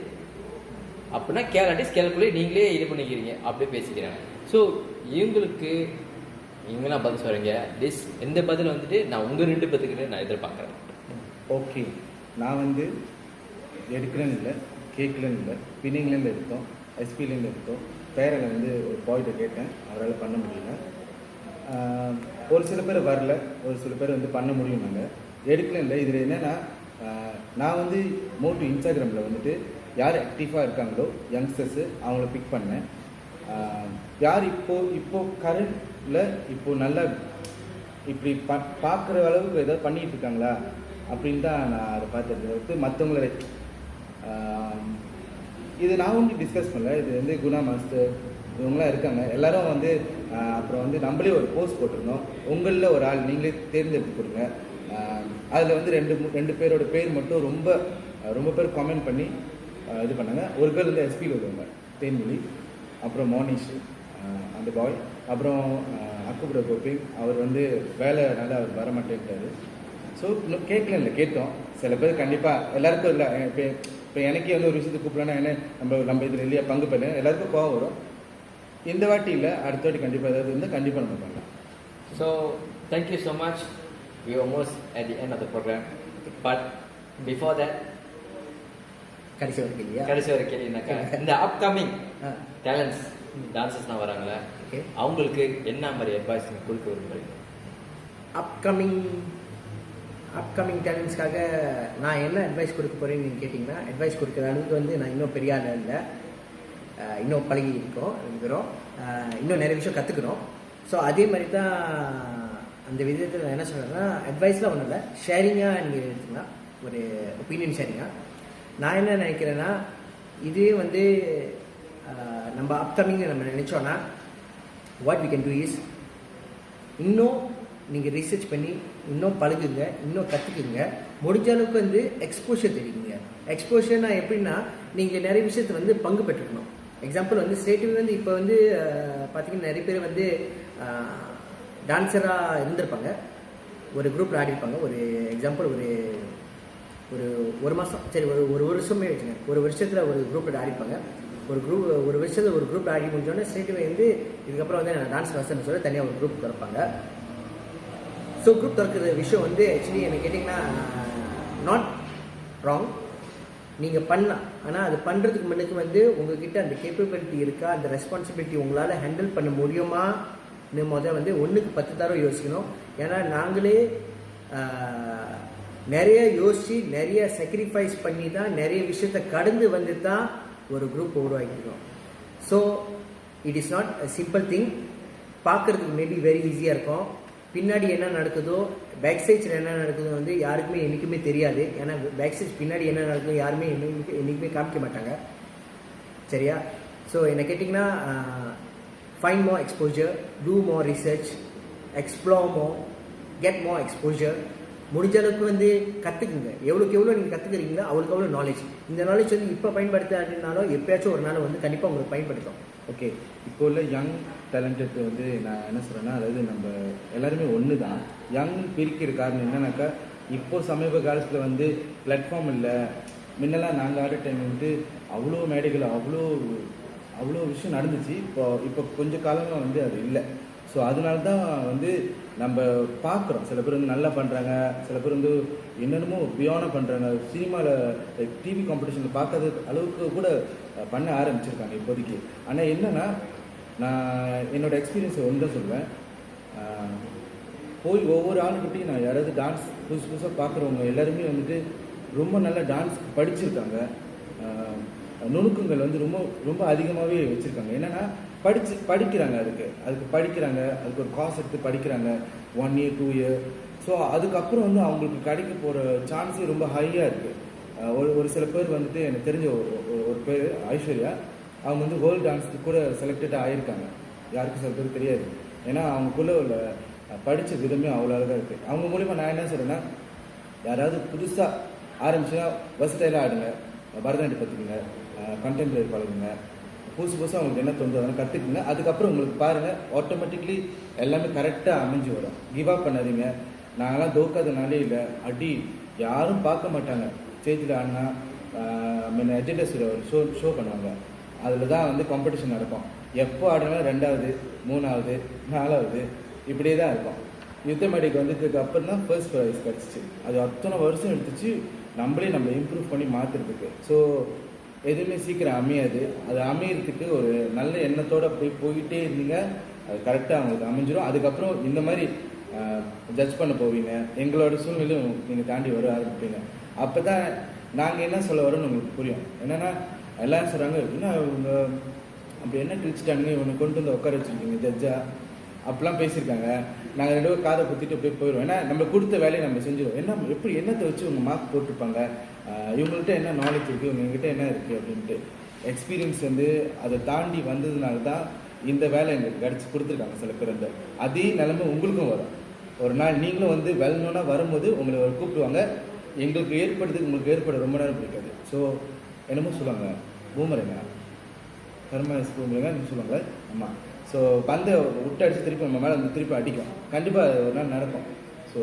அப்படின்னா கேரளாட்டிஸ் கேரளக்குள்ளே நீங்களே இது பண்ணிக்கிறீங்க அப்படியே பேசிக்கிறாங்க. ஸோ இவங்கெல்லாம் பதில் சொல்கிறீங்க. எந்த பதில் வந்துட்டு நான் உங்கள் 2 பேத்துக்கிட்ட நான் எதிர்பார்க்குறேன். ஓகே, நான் வந்து எடுக்கிறேன்னு இல்லை, கேட்கலன்னு இல்லை, பின்னிங்லேருந்து எடுத்தோம், எஸ்பிலேருந்து எடுத்தோம். பேரில் வந்து ஒரு பாய்கிட்ட கேட்டேன், அவரால் பண்ண முடியல. ஒரு சில பேர் வரல, ஒரு சில பேர் வந்து பண்ண முடியும். நாங்கள் எடுக்கல இல்லை. இதில் என்னென்னா, நான் வந்து மோட்டு இன்ஸ்டாகிராமில் வந்துட்டு யார் ஆக்டிவாக இருக்காங்களோ யங்ஸ்டர்ஸு அவங்கள பிக் பண்ணேன். யார் இப்போது கரண்டில் இப்போது நல்லா இப்படி பார்க்குற அளவுக்கு ஏதாவது பண்ணிகிட்டு இருக்காங்களா அப்படின்னு தான் நான் அதை பார்த்துட்டு மற்றவங்கள இது நான் ஒன்றும் டிஸ்கஸ் பண்ணல. இது வந்து குணா மாஸ்டர் இவங்களாம் இருக்காங்க எல்லாரும் வந்து அப்புறம் வந்து நம்மளே ஒரு போஸ்ட் போட்டிருந்தோம், உங்களில் ஒரு ஆள் நீங்களே தேர்ந்தெடுத்து கொடுங்க. அதில் வந்து ரெண்டு பேரோட பேர் மட்டும் ரொம்ப பேர் கமெண்ட் பண்ணி இது பண்ணாங்க. ஒரு பேர் வந்து எஸ்பியில் வருவாங்க, தேன்மொழி, அப்புறம் மோனிஷ் அந்த பாய், அப்புறம் அக்குபுட கோபி, அவர் வந்து வேலைனால அவர் வரமாட்டேன்ட்டார். ஸோ இன்னும் கேட்கல இல்லை, கேட்டோம். சில பேர் கண்டிப்பாக எல்லாருக்கும் இல்லை. இப்போ எனக்கே வந்து ஒரு விஷயத்துக்கு கூப்பிடலாம், என்ன நம்ம இதில் இல்லையா பங்கு பண்ண எல்லாருக்கும் கோவம் வரும். இந்த வாட்டி இல்லை, அடுத்த வாட்டி கண்டிப்பாக ஏதாவது இருந்தால் கண்டிப்பாக நம்ம பண்ணலாம். So thank you so much. We are almost at the end of the program. But before that, கடைசி ஒரு கேள்வினாக்கா, இந்த அப்கமிங் டேலண்ட்ஸ் டான்சர்ஸ்லாம் வராங்களே, அவங்களுக்கு என்ன மாதிரி அட்வைஸ் நீங்கள் கொடுக்க விரும்புகிறீங்க? அப்கமிங் டேலண்ட்ஸ்க்காக நான் என்ன அட்வைஸ் கொடுக்க போகிறேன்னு நீங்கள் கேட்டிங்கன்னா, அட்வைஸ் கொடுக்குற அளவுக்கு வந்து நான் இன்னும் பெரிய ஆள் இல்லை. இன்னும் பழகி இருக்கிறோம், இன்னும் நிறைய விஷயம் கற்றுக்கிறோம். ஸோ அதே மாதிரி தான் அந்த விதத்தில் நான் என்ன சொல்கிறேன்னா, அட்வைஸ்லாம் ஒன்றும் இல்லை, ஷேரிங்காக நீங்கள் எடுத்துக்கலாம், ஒரு ஒப்பீனியன் ஷேரிங்காக. நான் என்ன நினைக்கிறேன்னா, இதுவே வந்து நம்ம அப்கமிங் நம்ம நினச்சோன்னா what we can do is, இன்னும் நீங்கள் ரிசர்ச் பண்ணி இன்னும் பழகுங்க, இன்னும் கற்றுக்குங்க. முடிஞ்ச அளவுக்கு வந்து எக்ஸ்போஷர் தெரியுங்க. எக்ஸ்போஷர்னா எப்படின்னா, நீங்கள் நிறைய விஷயத்தை வந்து பங்கு பெற்றுக்கணும். எக்ஸாம்பிள் வந்து ஸ்டேட்டில் வந்து இப்போ வந்து பார்த்திங்கன்னா நிறைய பேர் வந்து டான்ஸராக இருந்திருப்பாங்க, ஒரு குரூப்பில் ஆடிருப்பாங்க. ஒரு எக்ஸாம்பிள் ஒரு மாதம், சரி ஒரு வருஷமே வச்சுங்க, ஒரு வருஷத்தில் ஒரு குரூப்பில் ஆடிப்பாங்க. ஒரு வருஷத்தில் ஒரு குரூப் ஆடி முடிஞ்சோடனே ஸ்டேட்டில் வந்து இதுக்கப்புறம் வந்து நான் டான்ஸ் மாஸ்டர்னு சொல்லி தனியாக ஒரு குரூப் திறப்பாங்க. ஸோ குரூப் திறக்கிற விஷயம் வந்து ஆக்சுவலி என்ன கேட்டிங்கன்னா நாட் ராங், நீங்கள் பண்ணலாம். ஆனால் அது பண்ணுறதுக்கு முன்னுக்கு வந்து உங்ககிட்ட அந்த கேப்பபிலிட்டி இருக்கா, அந்த ரெஸ்பான்சிபிலிட்டி உங்களால் ஹேண்டில் பண்ண முடியுமான்னு வந்து 1க்கு 10 தடவை யோசிக்கணும். ஏன்னா நாங்களே நிறைய யோசித்து நிறைய சாக்ரிஃபைஸ் பண்ணி தான் நிறைய விஷயத்தை கடந்து வந்து தான் ஒரு குரூப் உருவாக்கிக்கிறோம். So it is not a simple thing. பார்க்குறதுக்கு மேபி வெரி ஈஸியாக இருக்கும், பின்னாடி என்ன நடக்குதோ, பேக் சைட்ஸில் என்ன நடக்குதோ வந்து யாருக்குமே என்றைக்குமே தெரியாது. ஏன்னா பேக் சைட்ஸ் பின்னாடி என்ன நடக்குதோ யாருமே என்றைக்குமே காமிக்க மாட்டாங்க, சரியா? ஸோ என்ன கேட்டிங்கன்னா, find more exposure, do more research, explore more, get more exposure. முடிஞ்ச அளவுக்கு வந்து கற்றுக்குங்க. எவ்வளோக்கு எவ்வளோ நீங்கள் கற்றுக்குறீங்களோ அவ்வளோக்கு எவ்வளோ நாலேஜ். இந்த நாலேஜ் வந்து இப்போ பயன்படுத்தாட்டினாலும் எப்பயாச்சும் ஒரு நாள் வந்து கண்டிப்பாக உங்களுக்கு பயன்படுத்தும். ஓகே, இப்போ உள்ள யங் டேலண்டட் வந்து நான் என்ன சொல்கிறேன்னா, அதாவது நம்ம எல்லாருமே ஒன்று தான். யங் பிரிக்கிற காரணம் என்னன்னாக்கா, இப்போ சமீப காலத்தில் வந்து பிளாட்ஃபார்ம் இல்லை. முன்னெல்லாம் நாங்கள் ஆடுற டைம் வந்து அவ்வளோ மேடைகள் அவ்வளோ விஷயம் நடந்துச்சு. இப்போ கொஞ்சம் காலமாக வந்து அது இல்லை. ஸோ அதனால தான் வந்து நம்ம பார்க்குறோம், சில பேர் வந்து நல்லா பண்ணுறாங்க, சில பேர் வந்து என்னென்னமோ பியானாக பண்ணுறாங்க. சினிமாவில் டிவி காம்படிஷனில் பார்க்காத அளவுக்கு கூட பண்ண ஆரம்பிச்சிருக்காங்க இப்போதைக்கு. ஆனால் என்னென்னா, நான் என்னோடய எக்ஸ்பீரியன்ஸை ஒன்று தான் சொல்லுவேன். போய் ஒவ்வொரு ஆளுக்கிட்டையும் நான் யாராவது டான்ஸ் புதுசாக பார்க்குறவங்க எல்லாருமே வந்துட்டு ரொம்ப நல்லா டான்ஸ் படிச்சிருக்காங்க. நுணுக்கங்கள் வந்து ரொம்ப ரொம்ப அதிகமாகவே வச்சுருக்காங்க. என்னென்னா படிக்கிறாங்க, அதுக்கு படிக்கிறாங்க, அதுக்கு ஒரு காசு எடுத்து படிக்கிறாங்க 1 year 2 year. ஸோ அதுக்கப்புறம் வந்து அவங்களுக்கு கிடைக்க போகிற சான்ஸே ரொம்ப ஹையாக இருக்குது. ஒரு சில பேர் வந்துட்டு எனக்கு தெரிஞ்ச ஒரு பேர் ஐஸ்வர்யா, அவங்க வந்து வேர்ல்டு டான்ஸுக்கு கூட செலக்டடாக ஆகியிருக்காங்க. யாருக்கும் சில பேர் தெரியாது. ஏன்னா அவங்களுக்குள்ள உள்ள படித்த விதமே அவ்வளோ அழகாக இருக்குது. அவங்க மூலிமா நான் என்ன சொல்கிறேன்னா, யாராவது புதுசாக ஆரம்பிச்சுன்னா வெர்சடைலாக ஆடுங்க, பரதநாட்டியம் கற்றுக்குங்க, கண்டெம்பரரி பழகுங்க, புதுசாக அவங்களுக்கு என்ன தோணுதோ அதெல்லாம் கற்றுக்குங்க. அதுக்கப்புறம் உங்களுக்கு பாருங்கள், ஆட்டோமேட்டிக்லி எல்லாமே கரெக்டாக அமைஞ்சு வரும். கிவ் அப் பண்ணாதீங்க. நாங்களாம் தோக்காதனாலே இல்லை, அடி யாரும் பார்க்க மாட்டாங்க. ஸ்டேஜில் ஆடினா முன்ன எஜெண்டஸில் ஒரு ஷோ பண்ணுவாங்க, அதில் தான் வந்து காம்படிஷன் நடக்கும். எப்போ ஆடினாலும் 2வது 3வது 4வது இப்படியே தான் இருக்கும். யுத்த மேடைக்கு வந்ததுக்கு அப்புறம் தான் ஃபர்ஸ்ட் ப்ரைஸ் கிடச்சிச்சு. அது அத்தனை வருஷம் எடுத்துச்சு நம்ம இம்ப்ரூவ் பண்ணி மாற்றுறதுக்கு. ஸோ எதுவுமே சீக்கிரம் அமையாது. அது அமையறதுக்கு ஒரு நல்ல எண்ணத்தோடு போயிட்டே இருந்தீங்க, அது கரெக்டாக அவங்களுக்கு அமைஞ்சிடும். அதுக்கப்புறம் இந்த மாதிரி ஜட்ஜ் பண்ண போவீங்க, எங்களோட சூழ்நிலையும் நீங்கள் தாண்டி வர ஆரம்பிப்பீங்க. அப்போ தான் நாங்கள் என்ன சொல்ல வரோன்னு உங்களுக்கு புரியும். என்னென்னா எல்லோரும் சொல்கிறாங்க, என்ன இவங்க அப்படி என்ன கிழிச்சிட்டானுங்க, இவனை கொண்டு வந்து உட்கார வச்சுருக்கீங்க ஜட்ஜா, அப்படிலாம் பேசியிருக்காங்க. நாங்கள் 2 பேரும் காதை குத்திட்டு அப்படியே போயிடுவோம். ஏன்னா நம்ம கொடுத்த வேலையை நம்ம செஞ்சுருவோம். என்னத்தை வச்சு இவங்க மார்க் போட்டிருப்பாங்க, இவங்கள்ட்ட என்ன நாலேஜ் இருக்குது, இவங்ககிட்ட என்ன இருக்குது அப்படின்ட்டு. எக்ஸ்பீரியன்ஸ் வந்து அதை தாண்டி வந்ததுனால தான் இந்த வேலை எங்களுக்கு கிடச்சி கொடுத்துருக்காங்க சில பேர். அந்த அதே நிலைமை உங்களுக்கும் வரும். ஒரு நாள் நீங்களும் வந்து வெல்னோன்னா வரும்போது உங்களை கூப்பிடுவாங்க. எங்களுக்கு ஏற்படுறதுக்கு உங்களுக்கு ஏற்பட ரொம்ப நேரம் பிடிக்காது. ஸோ என்னமோ சொல்லுவாங்க, பூமருங்க கர்மாஸ் பூமருங்க சொல்லுவாங்க. ஆமாம். ஸோ பந்தை விட்டு அடித்து திருப்பி நம்ம மேலே வந்து திருப்பி அடிக்கும். கண்டிப்பாக ஒரு நாள் நடக்கும். ஸோ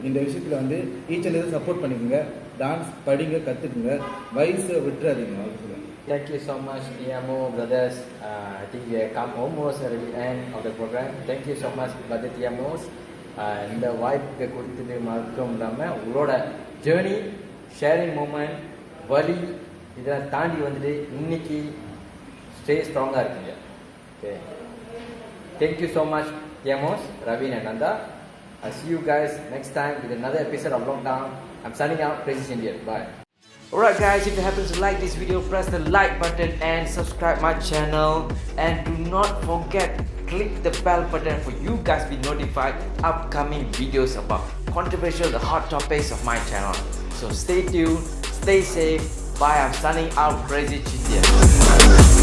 இந்த விஷயத்தில் வந்து ஈச் அண்ட் எதுவும் சப்போர்ட் பண்ணிக்கோங்க. டான்ஸ் படிங்க, கற்றுக்குங்க, வயசை விட்டுறாதீங்க. சொல்லுங்கள். Thank you so much, Tiamo brothers. I think we have come almost at the end of the program. Thank you so much, brother Tiamos. இந்த வாய்ப்புக்கு கொடுத்துட்டு மட்டும் இல்லாமல் உங்களோட ஜேர்னி, ஷேரிங் மூமெண்ட், வலி இதெல்லாம் தாண்டி வந்துட்டு இன்னைக்கு ஸ்டே ஸ்ட்ராங்காக இருக்கீங்க. Okay, thank you so much, Tiamos, Ravin and Nanda. I'll see you guys next time with another episode of Lockdown. I'm signing out. Praises India. Bye. Alright guys, if you happen to like this video, press the like button and subscribe my channel, and do not forget click the bell button for you guys be notified upcoming videos about controversial the hot topics of my channel. So stay tuned, stay safe. Bye. I'm signing out. Crazy India.